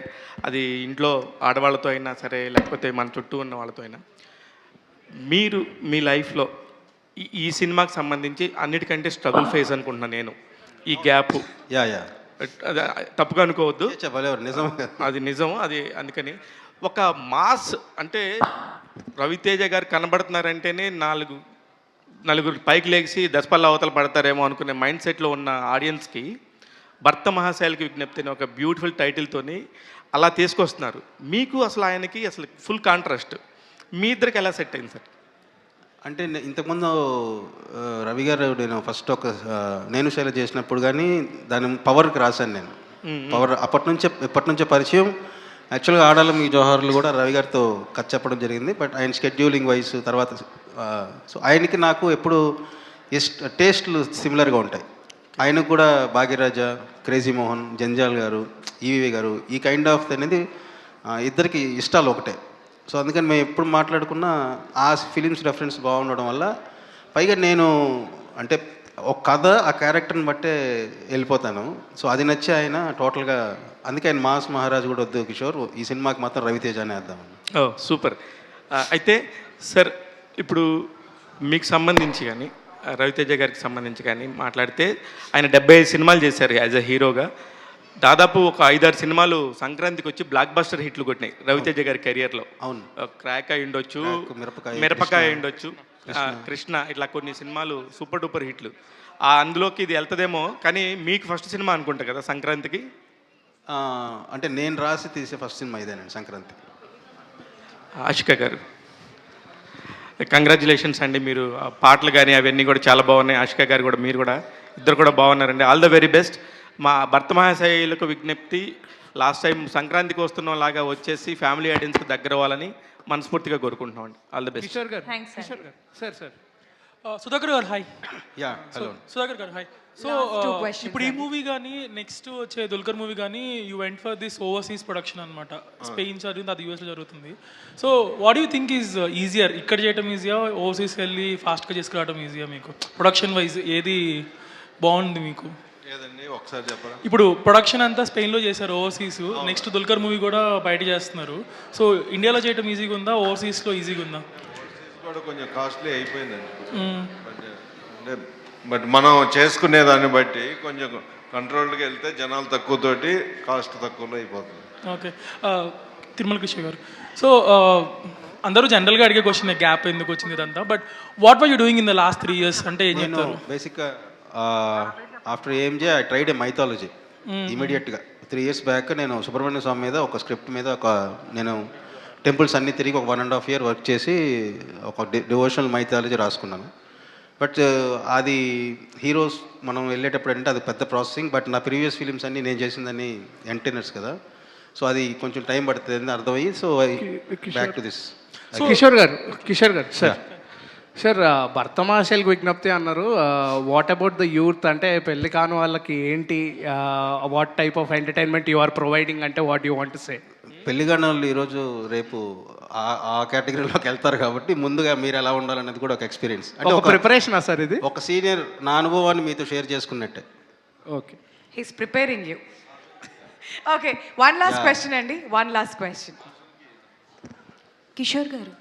అది ఇంట్లో ఆడవాళ్ళతో అయినా సరే లేకపోతే మన చుట్టూ ఉన్న వాళ్ళతో అయినా. మీరు మీ లైఫ్లో ఈ సినిమాకి సంబంధించి అన్నిటికంటే స్ట్రగుల్ ఫేస్ అనుకుంటున్నాను నేను, ఈ గ్యాప్. తప్పుగా అనుకోవద్దు, నిజం, అది నిజం. అది అందుకని ఒక మాస్ అంటే రవితేజ గారు కనబడుతున్నారంటేనే నలుగురు పైకి లేచి దశపల్ల అవతల పడతారేమో అనుకునే మైండ్ సెట్లో ఉన్న ఆడియన్స్కి భర్త మహాశైలికి విజ్ఞప్తి అని ఒక బ్యూటిఫుల్ టైటిల్తోని అలా తీసుకొస్తున్నారు. మీకు అసలు ఆయనకి అసలు ఫుల్ కాంట్రాస్ట్. మీ ఇద్దరికి ఎలా సెట్ అయింది సార్? అంటే ఇంతకుముందు రవి గారు నేను ఫస్ట్ ఒక నేను శైలి చేసినప్పుడు కానీ దాని పవర్కి రాశాను నేను. పవర్ ఎప్పటి నుంచే పరిచయం. యాక్చువల్గా ఆడాలి మీ జోహార్లు కూడా రవి గారితో కథ చెప్పడం జరిగింది, బట్ ఆయన షెడ్యూలింగ్ వైజ్ తర్వాత సో ఆయనకి నాకు ఎప్పుడు టేస్ట్లు సిమిలర్గా ఉంటాయి. ఆయనకు కూడా భాగ్యరాజ, క్రేజీ మోహన్, జంజాల్ గారు, ఈవీవి గారు, ఈ కైండ్ ఆఫ్ అనేది ఇద్దరికి ఇష్టాలు ఒకటే. సో అందుకని మేము ఎప్పుడు మాట్లాడుకున్నా ఆ ఫిలిమ్స్ రెఫరెన్స్ బాగుండడం వల్ల, పైగా నేను అంటే ఒక కథ ఆ క్యారెక్టర్ని బట్టే వెళ్ళిపోతాను. సో అది నచ్చి ఆయన టోటల్గా, అందుకే ఆయన మాస్ మహారాజ్ కూడా వద్దు కిషోర్, ఈ సినిమాకి మాత్రం రవితేజ అనే వేద్దామని. ఓ సూపర్. అయితే సార్, ఇప్పుడు మీకు సంబంధించి కానీ రవితేజ గారికి సంబంధించి కానీ మాట్లాడితే, ఆయన 75 సినిమాలు చేశారు యాజ్ అ హీరోగా. దాదాపు ఒక 5-6 సినిమాలు సంక్రాంతికి వచ్చి బ్లాక్ బస్టర్ హిట్లు కొట్టినాయి రవితేజ గారి కెరియర్లో. అవును. క్రాక్ అయి ఉండొచ్చు, మిరపకాయ అయి ఉండొచ్చు, కృష్ణ, ఇట్లా కొన్ని సినిమాలు సూపర్ డూపర్ హిట్లు. అందులోకి ఇది వెళ్తుందేమో, కానీ మీకు ఫస్ట్ సినిమా అనుకుంటా కదా సంక్రాంతికి? అంటే నేను రాసి తీసే ఫస్ట్ సినిమా ఇదేనండి సంక్రాంతికి. ఆషిక గారు, కంగ్రాచులేషన్స్ అండి. మీరు పాటలు కానీ అవన్నీ కూడా చాలా బాగున్నాయి. ఆషిక గారు కూడా, మీరు కూడా, ఇద్దరు కూడా బాగున్నారండి. All the very best. మా భర్త మహాశైలకు విజ్ఞప్తి, లాస్ట్ టైం సంక్రాంతికి వస్తున్న లాగా వచ్చేసి ఫ్యామిలీ ఆడియన్స్కి దగ్గర అవ్వాలని మనస్ఫూర్తిగా కోరుకుంటున్నాం అండి. All the best. కిషోర్ గారు, థ్యాంక్స్. కిషోర్ గారు, సార్ సుధాకర్ గారు హాయ్. Yeah hello. సుధాకర్ గారు హాయ్. సో ఇప్పుడు ఈ మూవీ కానీ నెక్స్ట్ వచ్చే దుల్కర్ మూవీ కానీ you went for this overseas production అనమాట. స్పెయిన్ జరుగుతుంది, అది యూఎస్లో జరుగుతుంది. So what you think is easier, ఇక్కడ చేయడం ఈజియా, ఓవర్సీస్కి వెళ్ళి ఫాస్ట్గా చేసుకురావడం ఈజియా? మీకు ప్రొడక్షన్ వైజ్ ఏది బాగుంది మీకు? ఏదండి ఒకసారి చెప్పరా? ఇప్పుడు ప్రొడక్షన్ అంతా స్పెయిన్లో చేశారు ఓవర్సీస్, నెక్స్ట్ దుల్కర్ మూవీ కూడా బయట చేస్తున్నారు. సో ఇండియాలో చేయడం ఈజీగా ఉందా, ఓవర్సీస్లో ఈజీగా ఉందా? కూడా కొంచెం కాస్ట్లీ అయిపోయిందండి. అంటే బట్ మనం చేసుకునే దాన్ని బట్టి కొంచెం కంట్రోల్డ్గా వెళ్తే జనాలు తక్కువతోటి కాస్ట్ తక్కువలో అయిపోతుంది. ఓకే. తిరుమల కృష్ణ గారు, సో అందరూ జనరల్గా అడిగే క్వశ్చన్, గ్యాప్ ఎందుకు వచ్చింది ఇదంతా, but what were you doing in the last 3 years అంటే ఏం చెప్తారు? బేసిక్గా after AMJ I tried a mythology ఇమీడియట్గా. 3 years బ్యాక్ నేను సుబ్రహ్మణ్య స్వామి మీద ఒక స్క్రిప్ట్ మీద నేను టెంపుల్స్ అన్నీ తిరిగి ఒక 1.5 year వర్క్ చేసి ఒక డివోషనల్ మైథాలజీ రాసుకున్నాను. బట్ అది హీరోస్ మనం వెళ్ళేటప్పుడు అంటే అది పెద్ద ప్రాసెసింగ్. బట్ నా ప్రీవియస్ ఫిలిమ్స్ అన్నీ నేను చేసిందని ఎంటర్టైనర్స్ కదా, సో అది కొంచెం టైం పడుతుంది అర్థమయ్యి, so back to this. Kishore గారు సార్ భర్త మహాశైలకు విజ్ఞప్తి అన్నారు. వాట్ అబౌట్ ద యూత్, అంటే పెళ్లి కాని వాళ్ళకి ఏంటి, what type of entertainment you are providing, అంటే what you want to say? పెళ్లిగాని వాళ్ళు ఈరోజు రేపు ఆ కేటగిరీలోకి వెళ్తారు కాబట్టి ముందుగా మీరు ఎలా ఉండాలనేది కూడా ఒక ఎక్స్పీరియన్స్, అంటే ఒక ప్రిపరేషన్ సార్. ఇది ఒక సీనియర్ నా అనుభవాన్ని మీతో షేర్ చేసుకున్నట్టే. Okay, he's preparing you. Okay, one last question అండి, one last question. Kishore garu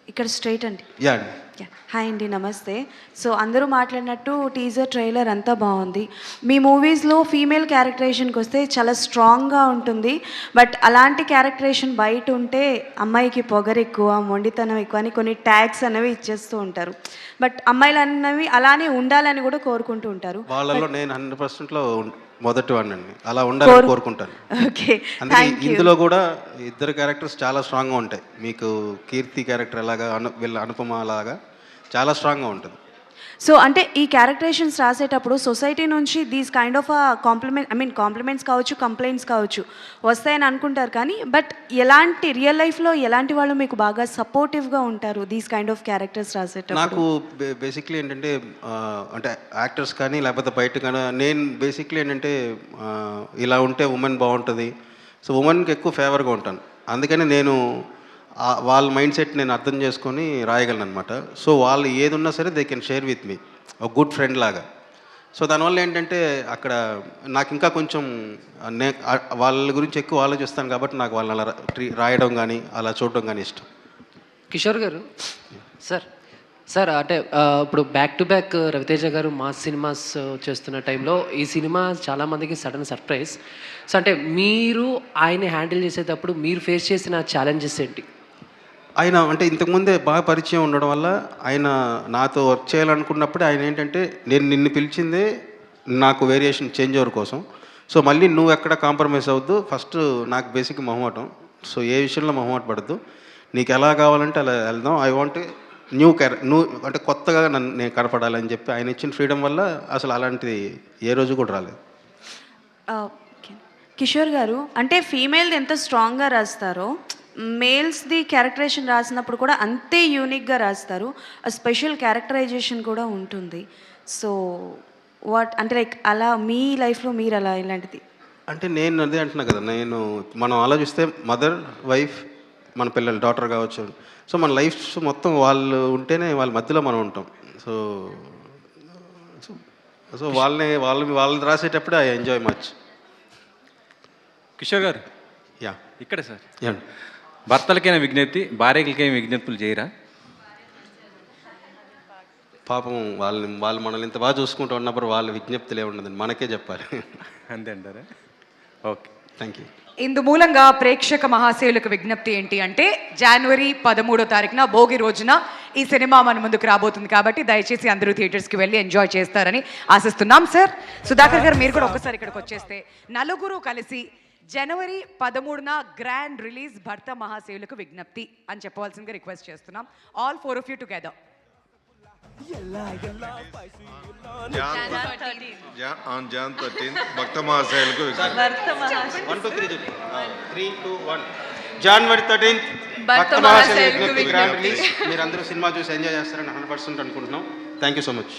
ఇక్కడ స్ట్రైట్ అండి. యా అండి. హాయ్ అండి, నమస్తే. సో అందరూ మాట్లాడినట్టు టీజర్ ట్రైలర్ అంతా బాగుంది. మీ మూవీస్లో ఫీమేల్ క్యారెక్టరేషన్కి వస్తే చాలా స్ట్రాంగ్గా ఉంటుంది, బట్ అలాంటి క్యారెక్టరేషన్ బయట ఉంటే అమ్మాయికి పొగరు ఎక్కువ, మొండితనం ఎక్కువ అని కొన్ని ట్యాగ్స్ అనేవి ఇచ్చేస్తూ ఉంటారు. బట్ అమ్మాయిలు అన్నవి అలానే ఉండాలని కూడా కోరుకుంటూ ఉంటారు. వాళ్ళలో నేను 100%లో మొదటి వాడినండి, అలా ఉండాలని కోరుకుంటాను. ఓకే, అందుకే ఇందులో కూడా ఇద్దరు క్యారెక్టర్స్ చాలా స్ట్రాంగ్గా ఉంటాయి. మీకు కీర్తి క్యారెక్టర్ ఎలాగా, వీళ్ళ అనుపమ లాగా చాలా స్ట్రాంగ్గా ఉంటుంది. సో అంటే ఈ క్యారెక్టరేషన్స్ రాసేటప్పుడు సొసైటీ నుంచి దీస్ కైండ్ ఆఫ్ కాంప్లిమెంట్స్ కావచ్చు, కంప్లైంట్స్ కావచ్చు వస్తాయని అనుకుంటారు, కానీ బట్ ఎలాంటి రియల్ లైఫ్లో ఎలాంటి వాళ్ళు మీకు బాగా సపోర్టివ్గా ఉంటారు దీస్ కైండ్ ఆఫ్ క్యారెక్టర్స్ రాసేటప్పుడు? నాకు బేసిక్లీ ఏంటంటే అంటే యాక్టర్స్ కానీ లేకపోతే బయట కానీ నేను బేసిక్లీ ఏంటంటే ఇలా ఉంటే ఉమెన్ బాగుంటుంది, సో ఉమెన్కి ఎక్కువ ఫేవర్గా ఉంటాను. అందుకని నేను వాళ్ళ మైండ్ సెట్ నేను అర్థం చేసుకొని రాయగలను అనమాట. సో వాళ్ళు ఏది ఉన్నా సరే they can share with me, ఒక గుడ్ ఫ్రెండ్ లాగా. సో దానివల్ల ఏంటంటే అక్కడ నాకు ఇంకా కొంచెం వాళ్ళ గురించి ఎక్కువ ఆలోచిస్తాను కాబట్టి నాకు వాళ్ళని అలా రాయడం కానీ అలా చూడడం కానీ ఇష్టం. కిషోర్ గారు సార్ అంటే ఇప్పుడు బ్యాక్ టు బ్యాక్ రవితేజ గారు మాస్ సినిమాస్ చేస్తున్న టైంలో ఈ సినిమా చాలామందికి సడన్ సర్ప్రైజ్. సో అంటే మీరు ఆయన హ్యాండిల్ చేసేటప్పుడు మీరు ఫేస్ చేసిన ఛాలెంజెస్ ఏంటి? ఆయన అంటే ఇంతకుముందే బాగా పరిచయం ఉండడం వల్ల ఆయన నాతో వర్క్ చేయాలనుకున్నప్పుడే ఆయన ఏంటంటే నేను నిన్ను పిలిచిందే నాకు వేరియేషన్ చేంజ్ ఓవర్ కోసం, సో మళ్ళీ నువ్వు ఎక్కడ కాంప్రమైజ్ అవ్వద్దు, ఫస్ట్ నాకు బేసిక్ మొహమాటం, సో ఏ విషయంలో మొహమాట పడద్దు, నీకు ఎలా కావాలంటే అలా వెళ్దాం, ఐ వాంట్ నువ్వు అంటే కొత్తగా నేను కనపడాలని చెప్పి ఆయన ఇచ్చిన ఫ్రీడమ్ వల్ల అసలు అలాంటిది ఏ రోజు కూడా రాలేదు. కిషోర్ గారు, అంటే ఫీమేల్ది ఎంత స్ట్రాంగ్గా రాస్తారో మేల్స్ది క్యారెక్టరేషన్ రాసినప్పుడు కూడా అంతే యూనిక్గా రాస్తారు. ఆ స్పెషల్ క్యారెక్టరైజేషన్ కూడా ఉంటుంది. సో వాట్ అంటే లైక్ అలా మీ లైఫ్లో మీరు అలా ఇలాంటిది? అంటే నేను అదే అంటున్నా కదా, మనం ఆలోచిస్తే మదర్, వైఫ్, మన పిల్లలు, డాటర్ కావచ్చు. సో మన లైఫ్ మొత్తం వాళ్ళు ఉంటేనే వాళ్ళ మధ్యలో మనం ఉంటాం. సో సో వాళ్ళని రాసేటప్పుడు I enjoy much. Kishore garu yeah ఇక్కడ సార్, యా భర్తలకైనా విజ్ఞప్తి, భార్యలకైనా విజ్ఞప్తులు చేయరా? పాపం వాళ్ళు మనల్ని ఇంత బాగా చూసుకుంటూ ఉన్నప్పుడు వాళ్ళ విజ్ఞప్తులు ఏముండదండి, మనకే చెప్పాలి. అంతే అంటారా? Okay, thank you. ఇందు మూలంగా ప్రేక్షక మహాశయులకు విజ్ఞప్తి ఏంటి అంటే జనవరి 13వ తారీఖున భోగి రోజున ఈ సినిమా మన ముందుకు రాబోతుంది కాబట్టి దయచేసి అందరూ థియేటర్స్కి వెళ్ళి ఎంజాయ్ చేస్తారని ఆశిస్తున్నాం. సార్ సుధాకర్ గారు మీరు కూడా ఒక్కసారి ఇక్కడికి వచ్చేస్తే, నలుగురు కలిసి జనవరి 13న గ్రాండ్ రిలీజ్ భర్త మహాశయులకు విజ్ఞప్తి అని చెప్పవలసిందిగా రిక్వెస్ట్ చేస్తున్నాం. All 4 of you together. Jan 13 భక్త మహాశయులకు జనవరి 13 భక్త మహాశయులకు గ్రాండ్ రిలీజ్. మీరందరూ సినిమా చూసి ఎంజాయ్ చేస్తారని 100% అనుకుంటున్నాం. Thank you so much.